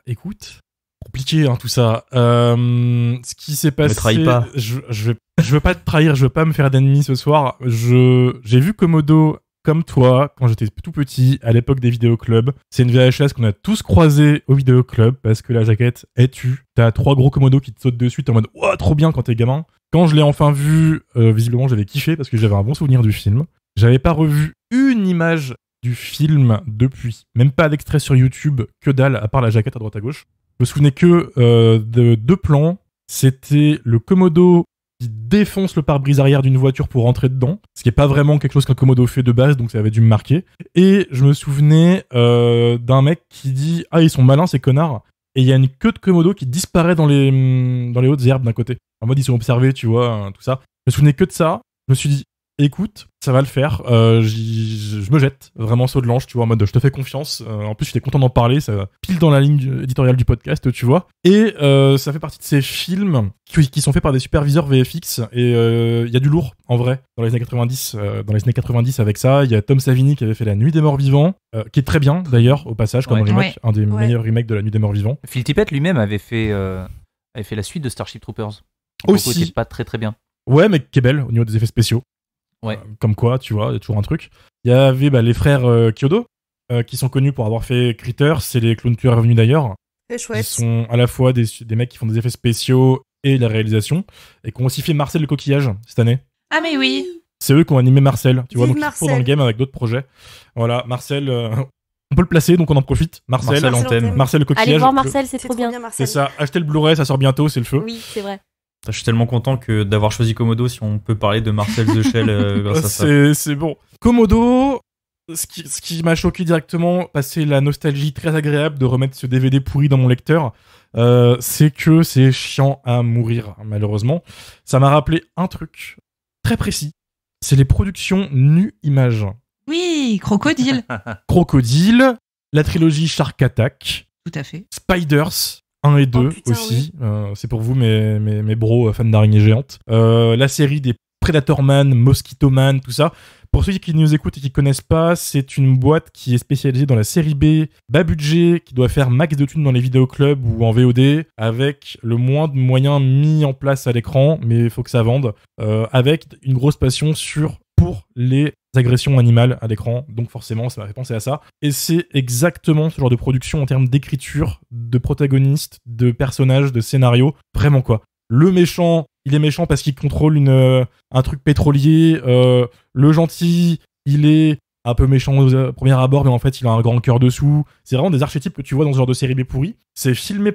Écoute, compliqué tout ça. Ce qui s'est passé... Me trahis pas. Je veux pas te trahir, je veux pas me faire d'ennemis ce soir. J'ai vu Komodo comme toi quand j'étais tout petit à l'époque des vidéoclubs. C'est une VHS qu'on a tous croisé au vidéoclub parce que la jaquette est tue. T'as 3 gros Komodo qui te sautent dessus, t'es en mode « Ouah, trop bien » quand t'es gamin. Quand je l'ai enfin vu, visiblement j'avais kiffé parce que j'avais un bon souvenir du film. J'avais pas revu une image du film depuis. Même pas d'extrait sur YouTube, que dalle, à part la jaquette à droite à gauche. me souvenais que de 2 plans. C'était le Komodo qui défonce le pare-brise arrière d'une voiture pour rentrer dedans, ce qui est pas vraiment quelque chose qu'un Komodo fait de base, donc ça avait dû me marquer. Et je me souvenais d'un mec qui dit « Ah, ils sont malins ces connards !» Et il y a une queue de Komodo qui disparaît dans les hautes herbes d'un côté. En mode ils sont observés, tu vois, tout ça. Je me souvenais que de ça. Je me suis dit écoute, ça va le faire. Je me jette vraiment saut de l'ange, tu vois, en mode je te fais confiance. En plus, j'étais content d'en parler, ça pile dans la ligne éditoriale du podcast, tu vois. Et ça fait partie de ces films qui sont faits par des superviseurs VFX. Et il y a du lourd, en vrai, dans les années 90. Dans les années 90, avec ça, il y a Tom Savini qui avait fait La Nuit des Morts Vivants, qui est très bien, d'ailleurs, au passage, comme remake, un des meilleurs remakes de La Nuit des Morts Vivants. Phil Tippett lui-même avait fait la suite de Starship Troopers. Aussi. Qui est pas très très bien. Ouais, mais qui est belle au niveau des effets spéciaux. Ouais. Comme quoi, tu vois, il y a toujours un truc. Il y avait les frères Kyodo, qui sont connus pour avoir fait Critters, c'est les clowns tueurs revenus d'ailleurs. C'est chouette. Ils sont à la fois des mecs qui font des effets spéciaux et la réalisation, et qui ont aussi fait Marcel le coquillage cette année. Ah mais oui. C'est eux qui ont animé Marcel, tu vois, Vive donc Marcel. ils sont dans le game avec d'autres projets. Voilà, Marcel, on peut le placer, donc on en profite. Marcel Antenne. Marcel le coquillage. Allez voir Marcel, c'est trop bien. Marcel. C'est ça, achetez le Blu-ray, ça sort bientôt, c'est le feu. Oui, c'est vrai. Je suis tellement content d'avoir choisi Komodo si on peut parler de Marcel The Shell grâce à ça. C'est bon. Komodo, ce qui m'a choqué directement, passer la nostalgie très agréable de remettre ce DVD pourri dans mon lecteur, c'est que c'est chiant à mourir, malheureusement. Ça m'a rappelé un truc très précis, c'est les productions nu-images. Oui, Crocodile. Crocodile, la trilogie Shark Attack, Tout à fait. Spiders 1 et 2 putain, aussi, c'est pour vous mes bros fans d'araignées géantes. La série des Predator Man, Mosquito Man, tout ça. Pour ceux qui nous écoutent et qui connaissent pas, c'est une boîte qui est spécialisée dans la série B, bas budget, qui doit faire max de thunes dans les vidéoclubs ou en VOD, avec le moins de moyens mis en place à l'écran, mais il faut que ça vende, avec une grosse passion pour les agressions animales à l'écran, donc forcément ça m'a fait penser à ça. Et c'est exactement ce genre de production en termes d'écriture, de protagonistes, de personnages, de scénario, vraiment quoi. Le méchant, il est méchant parce qu'il contrôle un truc pétrolier, le gentil, il est un peu méchant au premier abord, mais en fait il a un grand cœur dessous. C'est vraiment des archétypes que tu vois dans ce genre de série B pourri. C'est filmé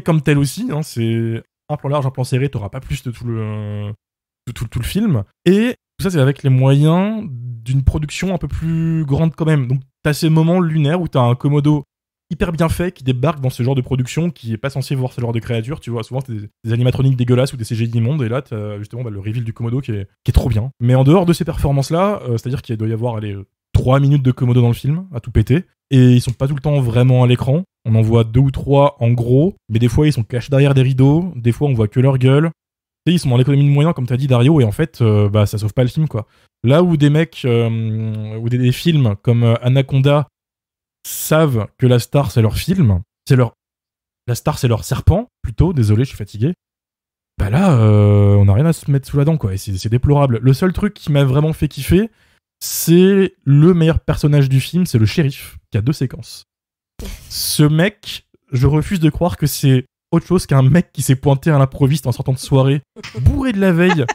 comme tel aussi, hein, c'est un plan large, un plan serré, t'auras pas plus de tout le film. Et tout ça, c'est avec les moyens d'une production un peu plus grande quand même. Donc, t'as ces moments lunaires où t'as un Komodo hyper bien fait qui débarque dans ce genre de production qui est pas censé voir ce genre de créatures. Tu vois, souvent, c'est des animatroniques dégueulasses ou des CGI immondes. Et là, t'as justement le reveal du Komodo qui est trop bien. Mais en dehors de ces performances-là, c'est-à-dire qu'il doit y avoir 3 minutes de Komodo dans le film, à tout péter. Et ils sont pas tout le temps vraiment à l'écran. On en voit 2 ou 3 en gros. Mais des fois, ils sont cachés derrière des rideaux. Des fois, on voit que leur gueule. Ils sont dans l'économie de moyens, comme t'as dit Dario, et en fait, ça sauve pas le film, quoi. Là où des mecs, ou des films comme Anaconda savent que la star, c'est leur film, la star, c'est leur serpent, plutôt, désolé, je suis fatigué. Bah là, on a rien à se mettre sous la dent, quoi, et c'est déplorable. Le seul truc qui m'a vraiment fait kiffer, c'est le meilleur personnage du film, c'est le shérif, qui a 2 séquences. Ce mec, je refuse de croire que c'est autre chose qu'un mec qui s'est pointé à l'improviste en sortant de soirée, bourré de la veille,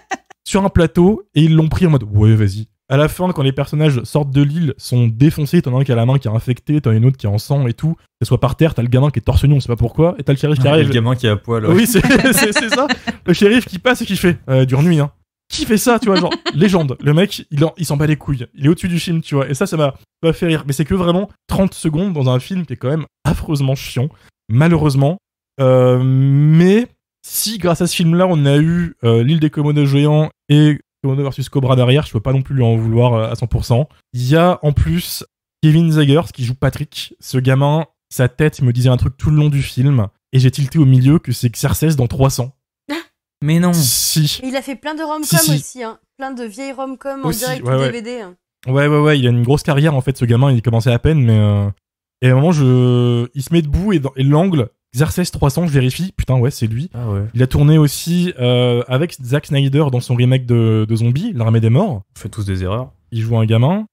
sur un plateau, et ils l'ont pris en mode « ouais, vas-y ». À la fin, quand les personnages sortent de l'île, sont défoncés, t'en as un qui a la main qui est infectée, t'en as une autre qui est en sang et tout, qu'elle soit par terre, t'as le gamin qui est torse nu, on sait pas pourquoi, et t'as le shérif qui arrive. Le gamin qui est à poil. Ouais. Oui, c'est ça. Le shérif qui passe et qui fait « dure nuit, hein ». Qui fait ça, tu vois, genre, légende. Le mec, il s'en bat les couilles. Il est au-dessus du film, tu vois. Et ça m'a fait rire. Mais c'est que vraiment 30 secondes dans un film qui est quand même affreusement chiant, malheureusement. Mais si grâce à ce film-là on a eu l'île des Komodos géants et Komodo versus Cobra derrière, je peux pas non plus lui en vouloir à 100%. Il y a en plus Kevin Zegers qui joue Patrick. Ce gamin, sa tête, il me disait un truc tout le long du film et j'ai tilté au milieu que c'est Xerxes dans 300. Mais non. Si. Et il a fait plein de rom-com aussi, hein. Plein de vieilles rom-com en Aussi, direct ouais, ouais. DVD. Hein. Ouais, il a une grosse carrière en fait, ce gamin, il commençait à peine, mais et à un moment il se met debout et l'angle Xerxes 300, je vérifie, putain ouais, c'est lui. Ah ouais. Il a tourné aussi avec Zack Snyder dans son remake de Zombie, L'Armée des Morts. On fait tous des erreurs. Il joue un gamin.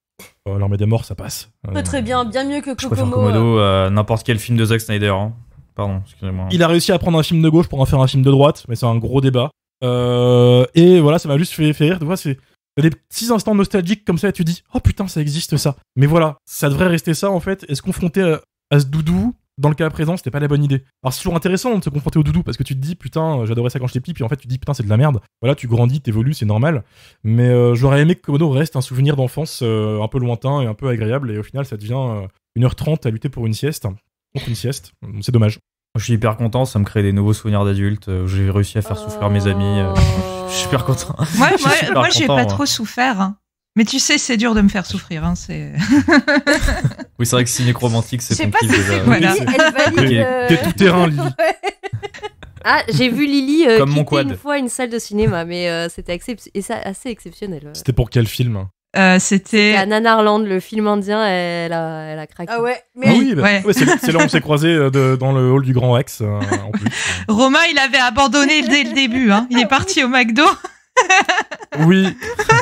L'Armée des Morts, ça passe. Très bien, bien mieux que Je préfère Kokomo. Komodo à n'importe quel film de Zack Snyder. Hein. Pardon, excusez-moi. Il a réussi à prendre un film de gauche pour en faire un film de droite, mais c'est un gros débat. Et voilà, ça m'a juste fait rire. Tu vois, c'est des petits instants nostalgiques comme ça, et tu dis, oh putain, ça existe ça. Mais voilà, ça devrait rester ça en fait, et se confronter à ce doudou dans le cas présent, c'était pas la bonne idée. Alors c'est toujours intéressant de se confronter au doudou parce que tu te dis putain, j'adorais ça quand j'étais petit, puis en fait tu te dis putain c'est de la merde. Voilà, tu grandis, t'évolues, c'est normal. Mais j'aurais aimé que Komodo reste un souvenir d'enfance un peu lointain et un peu agréable, et au final ça devient 1h30 à lutter pour une sieste, contre une sieste. C'est dommage. Je suis hyper content, ça me crée des nouveaux souvenirs d'adultes. J'ai réussi à faire souffrir mes amis. Je suis super content. Moi, j'ai pas trop souffert. Hein. Mais tu sais, c'est dur de me faire souffrir. Hein, c'est... Oui, c'est vrai que ciné romantique, c'est ton kiff déjà. Voilà. T'es tout terrain, Lily. Ah, j'ai vu Lily Comme mon quitter quad. une fois une salle de cinéma, mais c'était assez exceptionnel. C'était pour quel film? C'était à Nanarland, le film indien, elle a craqué. Ah ouais, Ah oui, ouais, c'est là où on s'est croisés dans le hall du Grand Rex, en plus. Romain, il avait abandonné dès le début. Hein. Il est parti au McDo. Oui,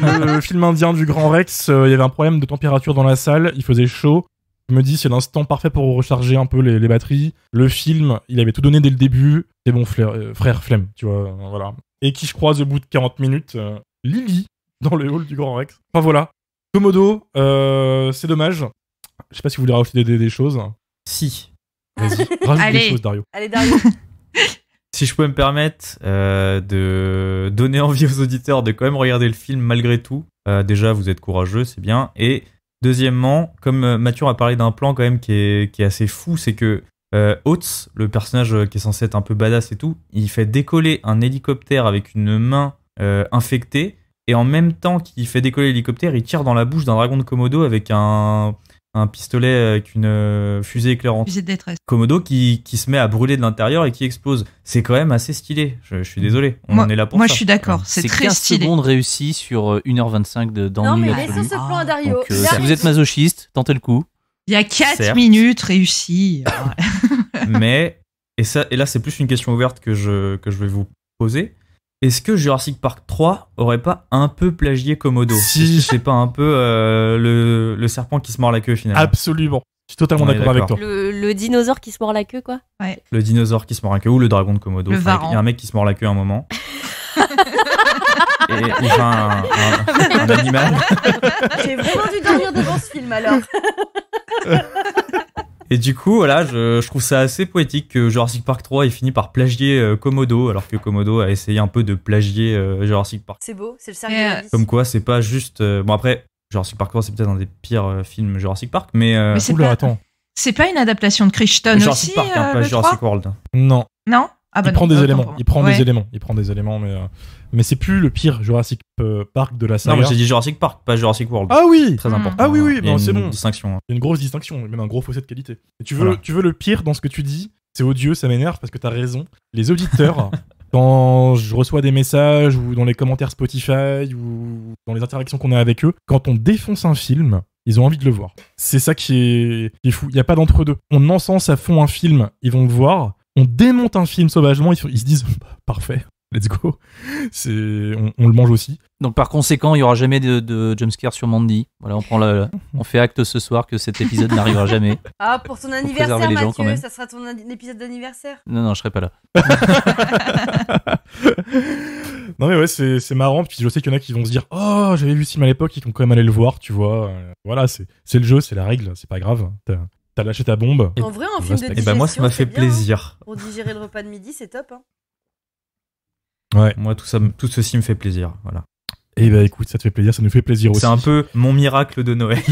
le film indien du Grand Rex, il y avait un problème de température dans la salle, il faisait chaud. Je me dis, c'est l'instant parfait pour recharger un peu les batteries. Le film, il avait tout donné dès le début. C'est bon, frère flemme, tu vois, voilà. Et qui je croise au bout de 40 minutes Lily, dans le hall du Grand Rex. Enfin voilà. Komodo, c'est dommage. Je sais pas si vous voulez rajouter des choses. Si. Vas-y, rajoute Allez. des choses, Dario. Allez, Dario. Si je pouvais me permettre de donner envie aux auditeurs de quand même regarder le film malgré tout. Déjà, vous êtes courageux, c'est bien. Et deuxièmement, comme Mathieu a parlé d'un plan quand même qui est assez fou, c'est que Oates, le personnage qui est censé être un peu badass et tout, il fait décoller un hélicoptère avec une main infectée, et en même temps qu'il fait décoller l'hélicoptère, il tire dans la bouche d'un dragon de Komodo avec un pistolet avec une fusée éclairante. Fusée de détresse. Komodo qui se met à brûler de l'intérieur et qui explose. C'est quand même assez stylé. Je suis désolé. On en est là pour ça. Moi, je suis d'accord. C'est très 15 stylé. secondes réussies sur 1h25 d'ennui Non, mais absolu. laissons ce plan à Dario. Donc, si vous êtes masochiste, tentez le coup. Il y a 4 Certes. minutes réussies. Mais, et là, c'est plus une question ouverte que je vais vous poser. Est-ce que Jurassic Park 3 aurait pas un peu plagié Komodo? Si. C'est pas un peu le serpent qui se mord la queue finalement? Absolument. Je suis totalement On est d'accord avec toi. Le dinosaure qui se mord la queue, quoi. Le dinosaure qui se mord la queue ou le dragon de Komodo. Le Enfin, varan. il y a un mec qui se mord la queue à un moment. Enfin, un animal. J'ai vraiment dû dormir devant ce film alors. Et du coup, voilà, je trouve ça assez poétique que Jurassic Park 3 ait fini par plagier Komodo, alors que Komodo a essayé un peu de plagier Jurassic Park. C'est beau, c'est le cercle de la vie. Comme quoi, c'est pas juste... bon après, Jurassic Park 3, c'est peut-être un des pires films Jurassic Park, mais... Mais c'est Oula, pas- attends. C'est pas une adaptation de Crichton Jurassic aussi, Park, hein, pas le Jurassic 3 World. Non. Non Ah bah Il prend non, des autant éléments. pour moi. Il prend Ouais. des éléments. Il prend des éléments, mais c'est plus le pire Jurassic Park de la Non, saga. mais j'ai dit Jurassic Park, pas Jurassic World. Ah oui. Très important. Ah oui, oui, Il y a bon, c'est une bon. distinction. Il y a une grosse distinction, même un gros fossé de qualité. Et tu veux, Voilà. tu veux le pire dans ce que tu dis? C'est odieux, ça m'énerve parce que t'as raison. Les auditeurs, quand je reçois des messages ou dans les commentaires Spotify ou dans les interactions qu'on a avec eux, quand on défonce un film, ils ont envie de le voir. C'est ça qui est fou. Il n'y a pas d'entre-deux. On encense à fond un film, ils vont le voir. On démonte un film sauvagement, ils se disent parfait, let's go. On le mange aussi. Donc par conséquent, il y aura jamais de jumpscare sur Mandy. Voilà, on fait acte ce soir que cet épisode n'arrivera jamais. Ah, pour ton anniversaire, préserver les gens, quand Mathieu, même. ça sera ton épisode d'anniversaire. Non, je serai pas là. Non mais ouais, c'est marrant. Puis je sais qu'il y en a qui vont se dire oh, j'avais vu ce film à l'époque, ils vont quand même aller le voir, tu vois. Voilà, c'est le jeu, c'est la règle, c'est pas grave. T'as lâché ta bombe. En vrai, un je film de respecte. Et digestion, bah moi, ça m'a fait c'est bien, plaisir. hein. Pour digérer le repas de midi, c'est top. Hein. Ouais. Moi, tout ceci me fait plaisir. Voilà. Et bah écoute, ça te fait plaisir, ça nous fait plaisir aussi. C'est un peu mon miracle de Noël.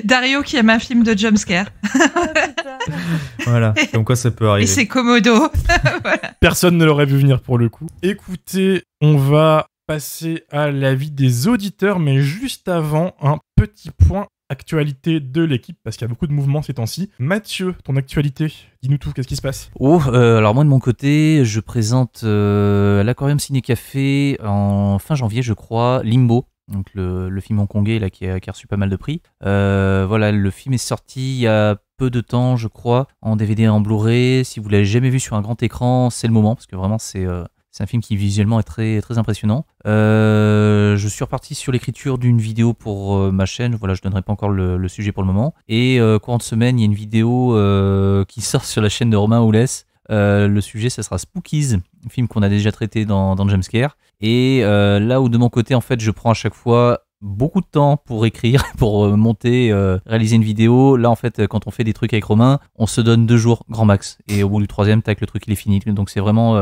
Dario qui aime un film de jumpscare. Voilà. Comme quoi, ça peut Et arriver. c'est Komodo. Personne ne l'aurait vu venir pour le coup. Écoutez, on va passer à l'avis des auditeurs, mais juste avant, un petit point actualité de l'équipe, parce qu'il y a beaucoup de mouvements ces temps-ci. Mathieu, ton actualité, dis-nous tout, qu'est-ce qui se passe? Alors moi de mon côté, je présente à l'Aquarium Ciné Café en fin janvier, je crois, Limbo. Donc le film hongkongais là, qui a reçu pas mal de prix. Voilà, le film est sorti il y a peu de temps, je crois, en DVD et en Blu-ray. Si vous l'avez jamais vu sur un grand écran, c'est le moment, parce que vraiment c'est un film qui visuellement est très, très impressionnant. Je suis reparti sur l'écriture d'une vidéo pour ma chaîne. Voilà, je donnerai pas encore le sujet pour le moment. Et courant de semaine, il y a une vidéo qui sort sur la chaîne de Romain Oulès. Le sujet, ça sera Spookies, un film qu'on a déjà traité dans Jumpscare. Et là où de mon côté, en fait, je prends à chaque fois beaucoup de temps pour écrire, pour monter, réaliser une vidéo. Là, en fait, quand on fait des trucs avec Romain, on se donne 2 jours, grand max. Et au bout du 3e, tac, le truc, il est fini. Donc, c'est vraiment...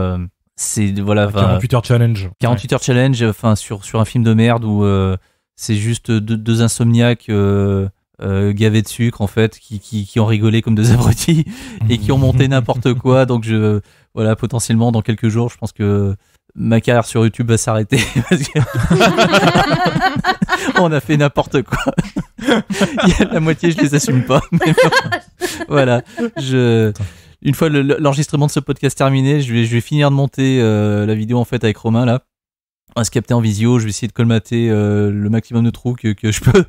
voilà, 48 heures challenge. 48 heures challenge, enfin, sur un film de merde où c'est juste deux insomniaques gavés de sucre, en fait, qui ont rigolé comme des abrutis et qui ont monté n'importe quoi. Donc, voilà, potentiellement, dans quelques jours, je pense que ma carrière sur YouTube va s'arrêter parce que on a fait n'importe quoi. Il y a la moitié, je les assume pas. Mais voilà, une fois l'enregistrement de ce podcast terminé, je vais finir de monter la vidéo en fait avec Romain là. On va se capter en visio, je vais essayer de colmater le maximum de trous que je peux,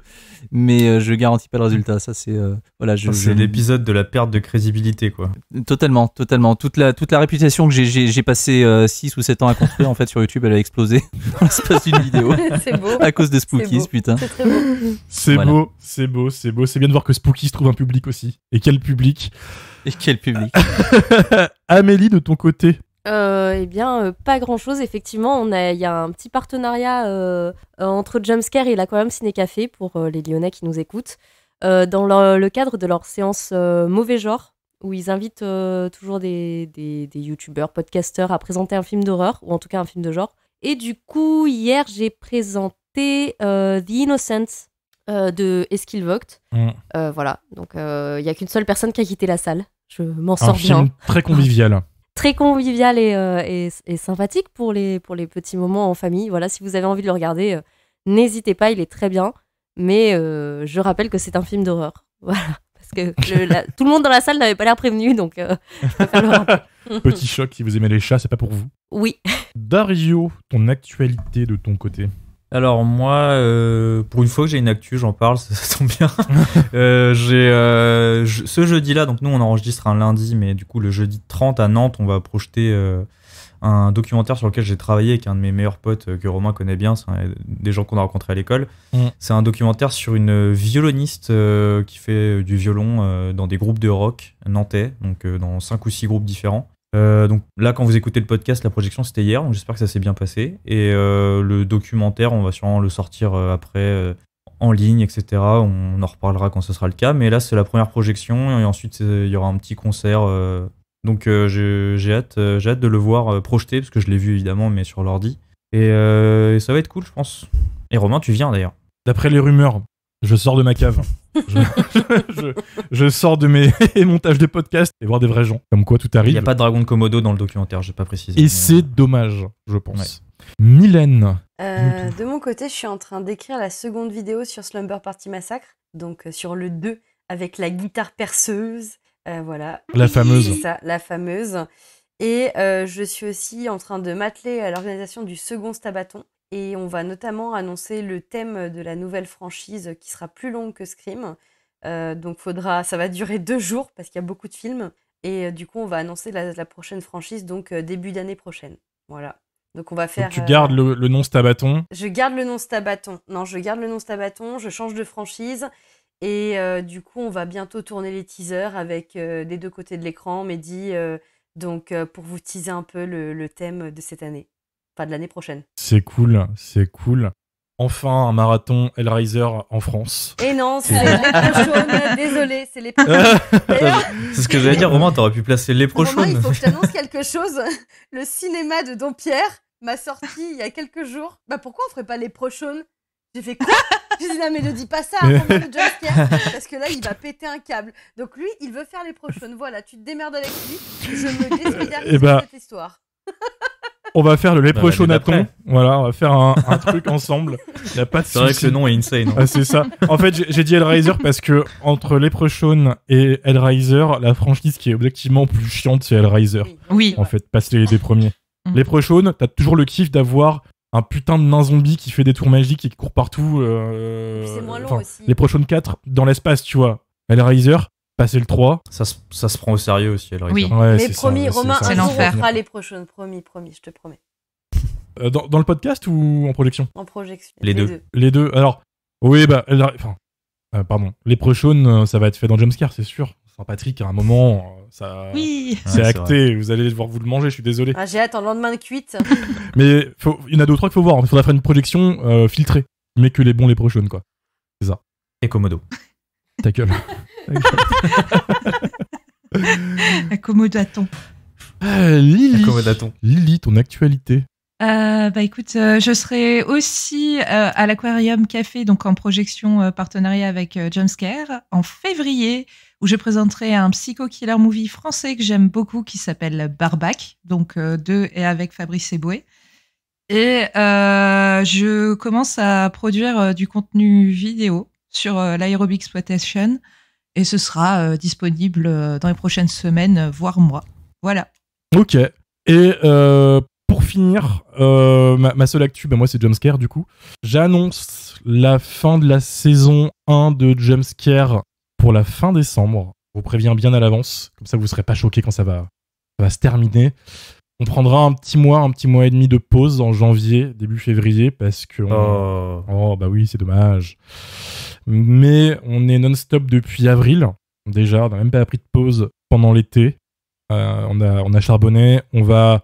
mais je garantis pas le résultat. Ça c'est voilà, c'est l'épisode de la perte de crédibilité quoi. Totalement. Toute la réputation que j'ai passé 6 ou 7 ans à construire en fait sur YouTube, elle a explosé dans l'espace d'une vidéo. C'est beau. À cause de Spookies, putain. C'est très beau. C'est Voilà. beau, c'est beau, c'est beau. C'est bien de voir que Spookies trouve un public aussi. Et quel public. Et quel public. Amélie, de ton côté. Eh bien, pas grand-chose. Effectivement, il y a un petit partenariat entre Jumpscare et l'Aquarium Ciné Café pour les Lyonnais qui nous écoutent, dans le cadre de leur séance Mauvais Genre, où ils invitent toujours des youtubeurs, podcasteurs à présenter un film d'horreur, ou en tout cas un film de genre. Et du coup, hier, j'ai présenté The Innocents de Eskil Vogt. Voilà, donc il n'y a qu'une seule personne qui a quitté la salle. Je m'en sors bien. Un film très convivial. Très convivial et sympathique pour les petits moments en famille. Voilà, si vous avez envie de le regarder, n'hésitez pas, il est très bien. Mais je rappelle que c'est un film d'horreur. Voilà, parce que tout le monde dans la salle n'avait pas l'air prévenu, donc je préfère le rappeler. Petit choc, si vous aimez les chats, c'est pas pour vous. Oui. Dario, ton actualité de ton côté. Alors moi, pour une fois que j'ai une actu, j'en parle, ça tombe bien. Ce jeudi-là, donc nous on enregistre un lundi, mais du coup le jeudi 30 à Nantes, on va projeter un documentaire sur lequel j'ai travaillé avec un de mes meilleurs potes que Romain connaît bien, c'est des gens qu'on a rencontrés à l'école. C'est un documentaire sur une violoniste qui fait du violon dans des groupes de rock nantais, donc dans 5 ou 6 groupes différents. Donc là, quand vous écoutez le podcast, la projection c'était hier, donc j'espère que ça s'est bien passé. Et le documentaire, on va sûrement le sortir après en ligne, etc. On en reparlera quand ce sera le cas. Mais là, c'est la première projection et ensuite il y aura un petit concert. Donc j'ai hâte de le voir projeté parce que je l'ai vu évidemment, mais sur l'ordi. Et ça va être cool, je pense. Et Romain, tu viens d'ailleurs. D'après les rumeurs, je sors de ma cave. Je sors de mes montages de podcast et voir des vrais gens. Comme quoi tout arrive. Il n'y a pas de dragon de Komodo dans le documentaire, je n'ai pas précisé. Et c'est dommage, je pense. Ouais. Mylène. De mon côté, je suis en train d'écrire la seconde vidéo sur Slumber Party Massacre. Donc sur le 2 avec la guitare perceuse. Voilà. La fameuse. C'est ça, la fameuse. Et je suis aussi en train de m'atteler à l'organisation du second Stabaton. Et on va notamment annoncer le thème de la nouvelle franchise qui sera plus longue que Scream. Donc ça va durer 2 jours parce qu'il y a beaucoup de films. Et du coup, on va annoncer la prochaine franchise, donc début d'année prochaine. Voilà. Donc on va faire... Donc tu gardes le nom Stabaton. Je garde le nom Stabaton. Non, je garde le nom Stabaton, je change de franchise. Et du coup, on va bientôt tourner les teasers avec des 2 côtés de l'écran, Mehdi. Donc pour vous teaser un peu le thème de cette année. Enfin, de l'année prochaine. C'est cool, c'est cool. Enfin, un marathon Hellraiser en France. Et non, c'est Léprochaunes. Désolé, c'est Léprochaunes. C'est ce que j'allais dire, Romain, t'aurais pu placer Léprochaunes. Romain, il faut que je t'annonce quelque chose. Le cinéma de Dompierre m'a sorti il y a quelques jours. Bah pourquoi on ferait pas Léprochaunes ? J'ai fait quoi ? J'ai dit non mais ne dis pas ça avant le jumpscare parce que là il va péter un câble. Donc lui, il veut faire Léprochaunes. Voilà, tu te démerdes avec lui. Je me désolidarise de cette histoire. On va faire le léprochaunaton. Voilà, on va faire un truc ensemble. Y a pas de c'est vrai que le nom est insane. Ah, c'est ça. En fait, j'ai dit Hellraiser parce que entre Léprechaune et Hellraiser, la franchise qui est objectivement plus chiante, c'est Hellraiser. Oui. En fait, passe les premiers. Léprechaune, t'as toujours le kiff d'avoir un putain de nain zombie qui fait des tours magiques et qui court partout. C'est moins long aussi. Léprechaune 4 dans l'espace, tu vois. Hellraiser, passer le 3. Ça se prend au sérieux aussi, Hellraiser. Oui. Ouais, mais promis, Romain, c'est un jour l'enfer. on fera Léprochaunes. Promis, je te promets. Dans le podcast ou en projection ? En projection. Les deux. Les deux. Alors, oui, bah, pardon. Léprechaune, ça va être fait dans Jumpscare, c'est sûr. Saint-Patrick, à un moment, ça. Oui. C'est Ouais, acté. Vous allez devoir vous le manger, je suis désolé. Ah, j'ai hâte en lendemain de cuite. Mais il y en a 2 ou 3 qu'il faut voir. Il faudra faire une projection filtrée. met que les bons les prochaines, quoi. C'est ça. Et Komodo. Ta gueule. Accommodaton. Lily, ton actualité. Écoute, je serai aussi à l'Aquarium Café, donc en projection partenariat avec Jumpscare, en février, où je présenterai un psycho-killer movie français que j'aime beaucoup qui s'appelle Barbac, donc de et avec Fabrice Eboué. Et je commence à produire du contenu vidéo sur l'Aerobic Exploitation et ce sera disponible dans les prochaines semaines, voire mois. Voilà. Ok. Et pour finir, ma seule actu, moi c'est Jumpscare du coup. J'annonce la fin de la saison 1 de Jumpscare pour la fin décembre. Je vous préviens bien à l'avance, comme ça vous ne serez pas choqués quand ça va se terminer. On prendra un petit mois et demi de pause en janvier, début février, parce que... Oh bah oui, c'est dommage. Mais on est non-stop depuis avril, déjà, on n'a même pas pris de pause pendant l'été. On a charbonné, on va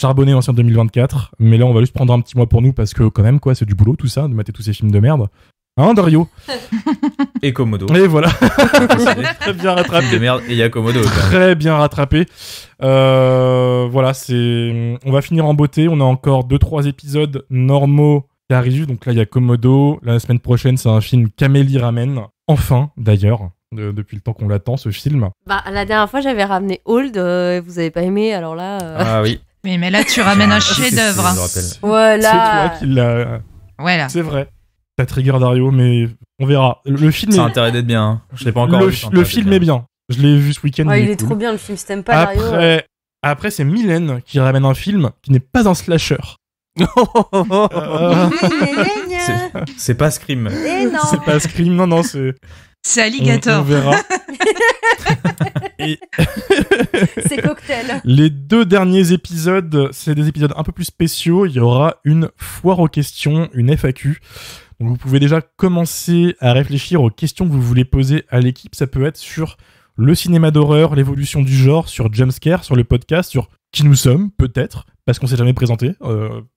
charbonner en 2024, mais là on va juste prendre un petit mois pour nous, parce que quand même, quoi, c'est du boulot tout ça, de mater tous ces films de merde. Hein, Dario? Et Komodo. Et voilà. Très bien rattrapé. De merde, et il y a Komodo. Très bien rattrapé. Voilà, on va finir en beauté. On a encore 2-3 épisodes normaux qui arrivent. Donc là, il y a Komodo. La semaine prochaine, c'est un film qu'Amélie ramène. Enfin, d'ailleurs. Depuis le temps qu'on l'attend, ce film. Bah, la dernière fois, j'avais ramené Old. Vous avez pas aimé, alors là... Ah oui. Mais là, tu ramènes un chef-d'œuvre. Voilà. C'est toi qui l'as... Voilà. C'est vrai. T'as trigger Dario, mais on verra. Le film ça a intérêt d'être bien. Hein. Je l'ai pas encore vu. Le film est bien. Je l'ai vu ce week-end. Il est trop bien le film. Si t'aimes pas Dario. Après, c'est Mylène qui ramène un film qui n'est pas un slasher. C'est pas Scream. C'est pas Scream, non, c'est... C'est Alligator. On verra. C'est Cocktail. Les 2 derniers épisodes, c'est des épisodes un peu plus spéciaux. Il y aura une foire aux questions, une FAQ. Donc vous pouvez déjà commencer à réfléchir aux questions que vous voulez poser à l'équipe. Ça peut être sur le cinéma d'horreur, l'évolution du genre, sur Jumpscare, sur le podcast, sur qui nous sommes, peut-être, parce qu'on s'est jamais présenté.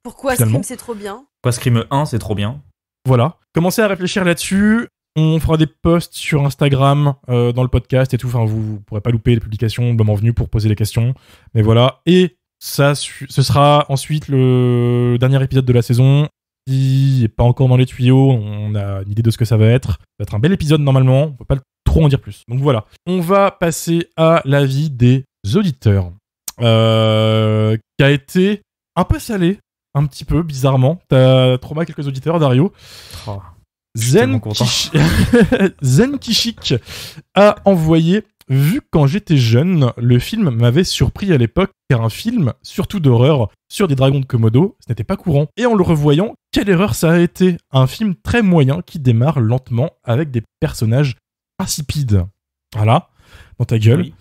Pourquoi finalement. Scream, c'est trop bien? Pourquoi Scream 1, c'est trop bien? Voilà. Commencez à réfléchir là-dessus. On fera des posts sur Instagram, dans le podcast et tout. Enfin, vous pourrez pas louper les publications, le moment venu pour poser les questions. Mais voilà. Et ça, ce sera ensuite le dernier épisode de la saison. Qui n'est pas encore dans les tuyaux. On a une idée de ce que ça va être. Ça va être un bel épisode normalement. On peut pas trop en dire plus. Donc voilà. On va passer à l'avis des auditeurs. Qui a été un peu salé. Un petit peu, bizarrement. T'as trauma quelques auditeurs, Dario. Oh. Zen Kishik a envoyé « Vu quand j'étais jeune, le film m'avait surpris à l'époque, car un film, surtout d'horreur, sur des dragons de Komodo, ce n'était pas courant. Et en le revoyant, quelle erreur ça a été. Un film très moyen qui démarre lentement avec des personnages insipides. » Voilà, dans ta gueule. Oui.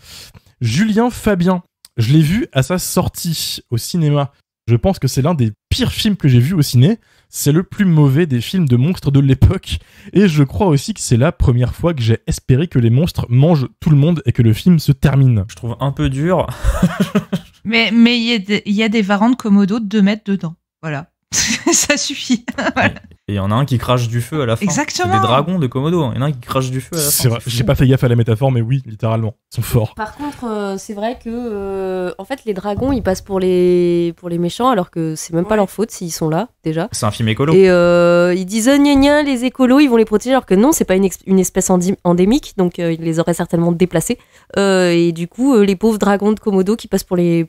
Julien Fabien, je l'ai vu à sa sortie au cinéma. Je pense que c'est l'un des pires films que j'ai vu au ciné. C'est le plus mauvais des films de monstres de l'époque. Et je crois aussi que c'est la première fois que j'ai espéré que les monstres mangent tout le monde et que le film se termine. Je trouve un peu dur. mais il y a des varans de Komodo de 2 mètres dedans. Voilà. Ça suffit. Voilà. Et il y en a un qui crache du feu à la fin. Exactement. C'est des dragons de Komodo. Il y en a un qui crache du feu à la fin. C'est vrai. J'ai pas fait gaffe à la métaphore, mais oui, littéralement. Ils sont forts. Par contre, c'est vrai que en fait, les dragons, ils passent pour les méchants, alors que c'est même pas leur faute s'ils sont là, déjà. C'est un film écolo. Et ils disent gna gna, les écolos, ils vont les protéger, alors que non, c'est pas une espèce endémique, donc ils les auraient certainement déplacés. Et du coup, les pauvres dragons de Komodo qui passent pour les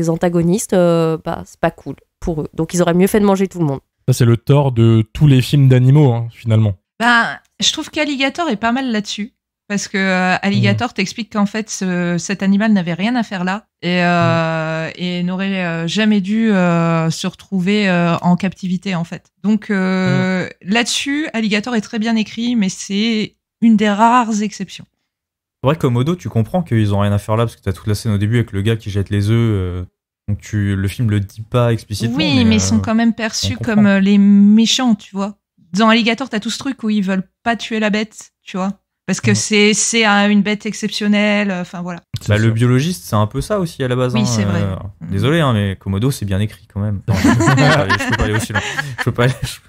antagonistes, c'est pas cool pour eux. Donc ils auraient mieux fait de manger tout le monde. Ça, c'est le tort de tous les films d'animaux, hein, finalement. Je trouve qu'Alligator est pas mal là-dessus. Parce que Alligator t'explique qu'en fait, cet animal n'avait rien à faire là. Et n'aurait jamais dû se retrouver en captivité, en fait. Donc là-dessus, Alligator est très bien écrit, mais c'est une des rares exceptions. C'est vrai que Komodo, tu comprends qu'ils ont rien à faire là, parce que t'as toute la scène au début avec le gars qui jette les œufs. Donc le film le dit pas explicitement. Oui, mais ils sont quand même perçus comme les méchants, tu vois. Dans Alligator, t'as tout ce truc où ils veulent pas tuer la bête, tu vois. Parce que c'est une bête exceptionnelle. Enfin, voilà. Le biologiste, c'est un peu ça aussi à la base. Oui, c'est vrai. Désolé, mais Komodo, c'est bien écrit quand même. Non, je peux pas aller aussi loin.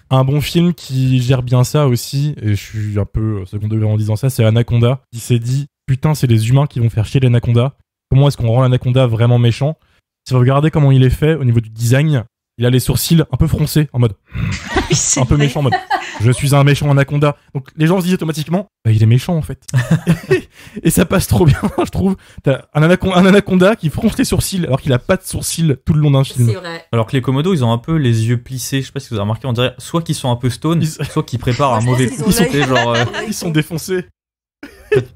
Un bon film qui gère bien ça aussi, et je suis un peu second degré en disant ça, c'est Anaconda. Il s'est dit, putain, c'est les humains qui vont faire chier l'Anaconda. Comment est-ce qu'on rend l'Anaconda vraiment méchant? Si vous regardez comment il est fait au niveau du design, il a les sourcils un peu froncés, en mode un peu méchant, en mode je suis un méchant anaconda. Donc les gens se disent automatiquement, il est méchant en fait. Et ça passe trop bien, je trouve. T'as un anaconda qui fronce les sourcils alors qu'il a pas de sourcils tout le long d'un film. C'est vrai. Alors que les Komodos, ils ont un peu les yeux plissés. Je sais pas si vous avez remarqué, on dirait soit qu'ils sont un peu stone, soit qu'ils préparent un mauvais coup. Ils sont défoncés.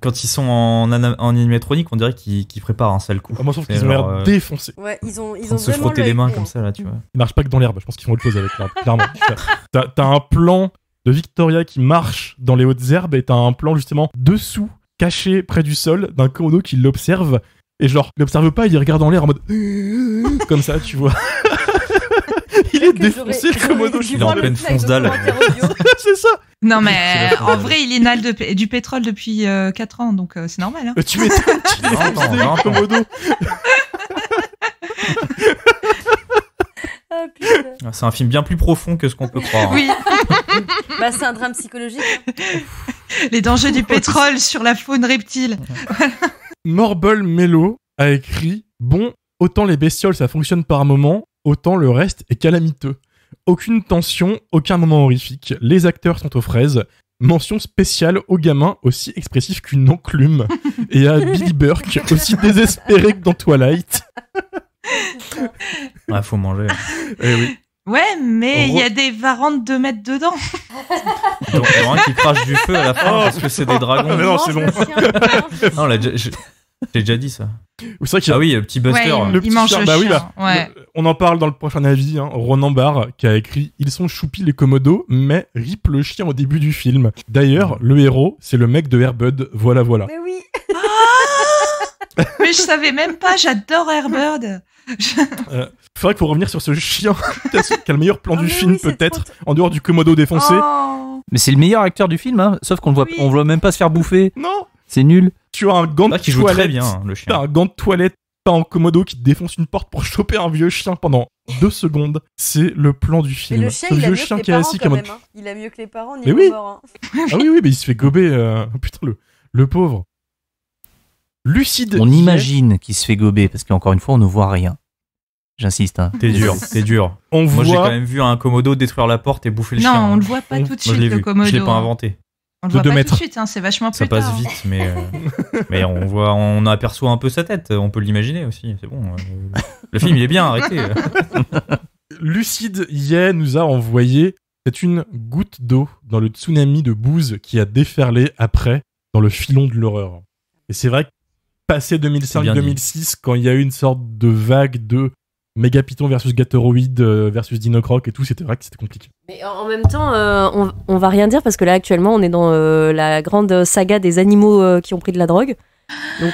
Quand ils sont en animatronique, on dirait qu'ils préparent un sale coup. Moi, je trouve qu'ils ont l'air défoncés. Ouais, ils ont se frotter les mains comme ça, là, tu vois. Ils marchent pas que dans l'herbe, je pense qu'ils font autre chose avec l'herbe, clairement. T'as un plan de Victoria qui marche dans les hautes herbes et t'as un plan justement dessous, caché près du sol, d'un Komodo qui l'observe. Et genre, il l'observe pas, il regarde en l'air en mode comme ça, tu vois. Il est défoncé, le Komodo. Il est en pleine fonce dalle. C'est ça. Non, mais en vrai, il inhale du pétrole depuis 4 ans, donc c'est normal. Hein. Tu m'étonnes, tu l'es défoncé, Komodo. C'est un film bien plus profond que ce qu'on peut croire. Oui. C'est un drame psychologique. Les dangers du pétrole sur la faune reptile. Morble Mello a écrit « Bon, autant les bestioles ça fonctionne par moment, autant le reste est calamiteux. Aucune tension, aucun moment horrifique, les acteurs sont aux fraises. Mention spéciale aux gamins aussi expressifs qu'une enclume. Et à Billy Burke, aussi désespéré que dans Twilight. » Faut manger. Eh oui. Ouais, mais il y a des varans de 2 mètres dedans. Donc, il y en a un qui crache du feu à la fin parce que c'est des dragons. Mais non, c'est bon. Non, j'ai déjà dit ça. C'est vrai qu'il y a... Ah oui, petit Buster. Ouais, le petit il mange chien. le Bah oui, chien. Ouais. On en parle dans le prochain avis. Ronan Barr qui a écrit « Ils sont choupis les Komodos, mais rip le chien au début du film. D'ailleurs, le héros, c'est le mec de Air Bud. Voilà. Mais oui. Mais je savais même pas, j'adore Air Bud. Faudrait qu'il faut revenir sur ce chien qui a le meilleur plan du film, oui, peut-être, en dehors du Komodo défoncé. Oh. Mais c'est le meilleur acteur du film, hein, sauf qu'on le voit, on voit même pas se faire bouffer. Non. C'est nul. Tu as un gant de qui joue toilette. très bien, le chien. T'as un gant de toilette, pas en Komodo qui défonce une porte pour choper un vieux chien pendant 2 secondes. C'est le plan du Mais film. le chien, Ce il a vieux mieux chien que les qui est parents assis quand comme même. Il a mieux que les parents, Mais niveau oui. mort. Ah oui, mais il se fait gober. Putain, le pauvre. Lucide. On imagine qu'il se fait gober, parce qu'encore une fois, on ne voit rien. J'insiste. Hein. T'es dur. Moi, j'ai quand même vu un Komodo détruire la porte et bouffer le chien. Non, on le voit pas tout de suite, le Komodo. Je l'ai pas inventé. On le voit pas tout de suite, c'est vachement plus tard. Ça passe vite, mais on aperçoit un peu sa tête. On peut l'imaginer aussi. C'est bon. Le film, il est bien, arrêtez. Lucide Ye nous a envoyé. C'est une goutte d'eau dans le tsunami de bouse qui a déferlé après dans le filon de l'horreur. Et c'est vrai que passé 2005-2006, quand il y a eu une sorte de vague de Mégapython versus Gatoroid versus Dinocroc et tout, c'était vrai que c'était compliqué. Mais en même temps, on va rien dire parce que là actuellement on est dans la grande saga des animaux qui ont pris de la drogue. Donc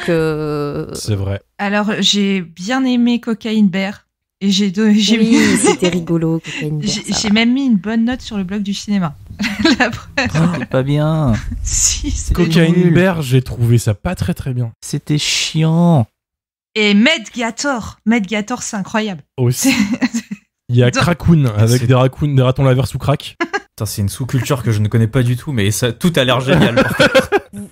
c'est vrai. Alors j'ai bien aimé Cocaine Bear et c'était rigolo. J'ai même mis une bonne note sur le blog du cinéma. La preuve. C'était pas bien. Si, Cocaine Bear, j'ai trouvé ça pas très très bien. C'était chiant. Et Medgator, c'est incroyable. Aussi. Il y a Krakoon avec des ratons laveurs sous crack. Putain, c'est une sous-culture que je ne connais pas du tout, mais ça, tout a l'air génial.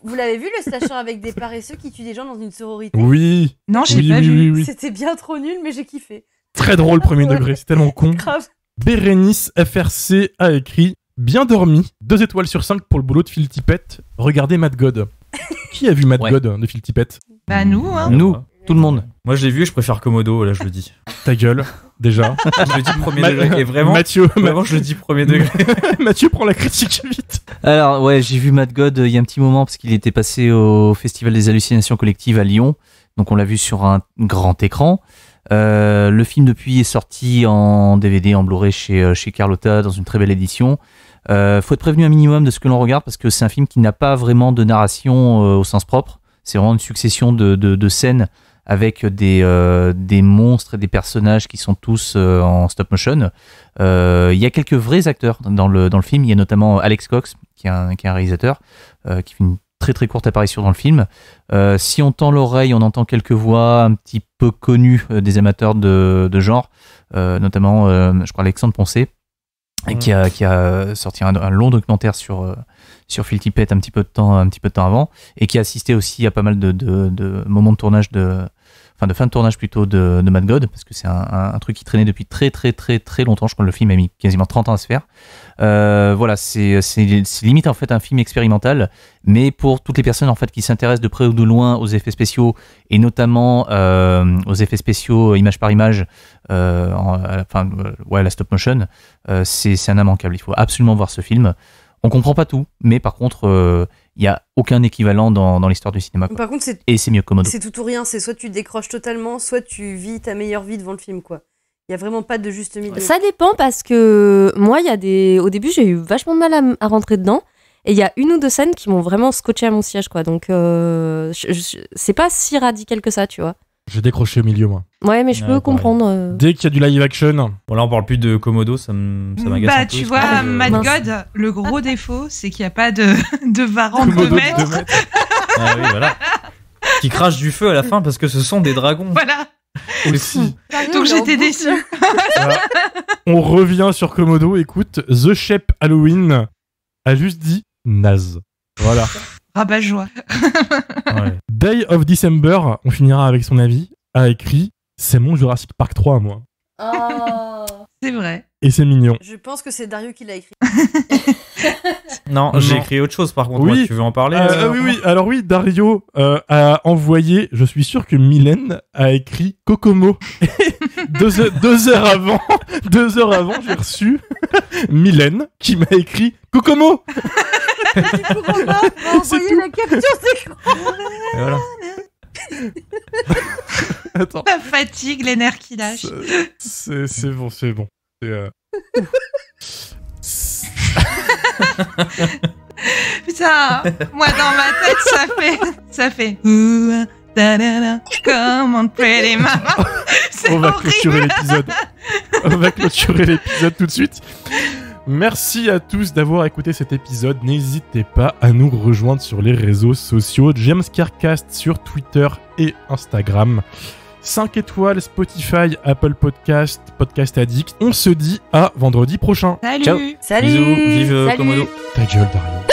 Vous l'avez vu, le slasher avec des paresseux qui tuent des gens dans une sororité? Oui. Non, j'ai pas vu. Oui. C'était bien trop nul, mais j'ai kiffé. Très drôle, premier degré, c'est tellement con. Grave. Bérénice FRC a écrit « Bien dormi, 2 étoiles sur 5 pour le boulot de Phil Tippett. Regardez Mad God. » Qui a vu Mad God de Phil Tippett? Bah nous, hein. Nous, tout le monde. Moi je l'ai vu, je préfère Komodo, là je le dis. Ta gueule, déjà. Je le dis premier degré. Et vraiment, je le dis premier degré. Mathieu prend la critique vite. Alors ouais, j'ai vu Mad God il y a un petit moment parce qu'il était passé au Festival des hallucinations collectives à Lyon. Donc on l'a vu sur un grand écran. Le film depuis est sorti en DVD, en Blu-ray chez Carlotta dans une très belle édition. Faut être prévenu un minimum de ce que l'on regarde parce que c'est un film qui n'a pas vraiment de narration au sens propre. C'est vraiment une succession de scènes avec des monstres et des personnages qui sont tous en stop motion. Il y a quelques vrais acteurs dans le film. Il y a notamment Alex Cox qui est un réalisateur qui fait une très très courte apparition dans le film. Si on tend l'oreille, on entend quelques voix un petit peu connues des amateurs de genre, notamment, je crois, Alexandre Poncet, qui a sorti un long documentaire sur Phil Tippett un petit peu de temps avant, et qui a assisté aussi à pas mal de moments de tournage de fin de tournage plutôt de Mad God, parce que c'est un truc qui traînait depuis très très très très longtemps. Je crois que le film a mis quasiment 30 ans à se faire. Voilà, c'est limite en fait un film expérimental, mais pour toutes les personnes en fait qui s'intéressent de près ou de loin aux effets spéciaux, et notamment aux effets spéciaux image par image, la stop motion, c'est un immanquable. Il faut absolument voir ce film. On comprend pas tout, mais par contre, il n'y a aucun équivalent dans l'histoire du cinéma. Par contre, et c'est mieux que Komodo. C'est tout ou rien, c'est soit tu décroches totalement, soit tu vis ta meilleure vie devant le film, quoi. Il n'y a vraiment pas de juste milieu. Ça dépend, parce que moi, au début, j'ai eu vachement de mal à rentrer dedans, et il y a une ou deux scènes qui m'ont vraiment scotché à mon siège, quoi. Donc, c'est pas si radical que ça, tu vois. J'ai décroché au milieu, moi. Ouais, mais je peux comprendre. Dès qu'il y a du live action. Bon, là, on parle plus de Komodo, ça m'agace un peu. Tu vois, Mad God, le gros défaut, c'est qu'il n'y a pas de varan de 2 mètres. Ah oui, voilà. Qui crachent du feu à la fin parce que ce sont des dragons. Voilà. Aussi. Donc j'étais déçue. Voilà. On revient sur Komodo. Écoute, The Shape Halloween a juste dit naze. Voilà. Rabat-joie. Ouais. Day of December, on finira avec son avis, a écrit « C'est mon Jurassic Park 3 à moi ». Oh. C'est vrai. Et c'est mignon. Je pense que c'est Dario qui l'a écrit. Non, j'ai écrit autre chose par contre. Oui. Moi, tu veux en parler oui. Alors oui, Dario a envoyé, je suis sûr que Mylène a écrit Kokomo. 2 heures avant, j'ai reçu Mylène qui m'a écrit Kokomo. Du coup, Romain m'a envoyé la capture d'écran. Et voilà. Attends. La fatigue, les nerfs qui lâchent. C'est bon. Putain, moi dans ma tête, ça fait. Come on, pretty mama. On va clôturer l'épisode tout de suite. Merci à tous d'avoir écouté cet épisode. N'hésitez pas à nous rejoindre sur les réseaux sociaux. Jamescarecast sur Twitter et Instagram. 5 étoiles, Spotify, Apple Podcast, Podcast Addict. On se dit à vendredi prochain. Salut. Ciao. Salut. Bisous. Vive Salut. Komodo. Ta gueule, Dario.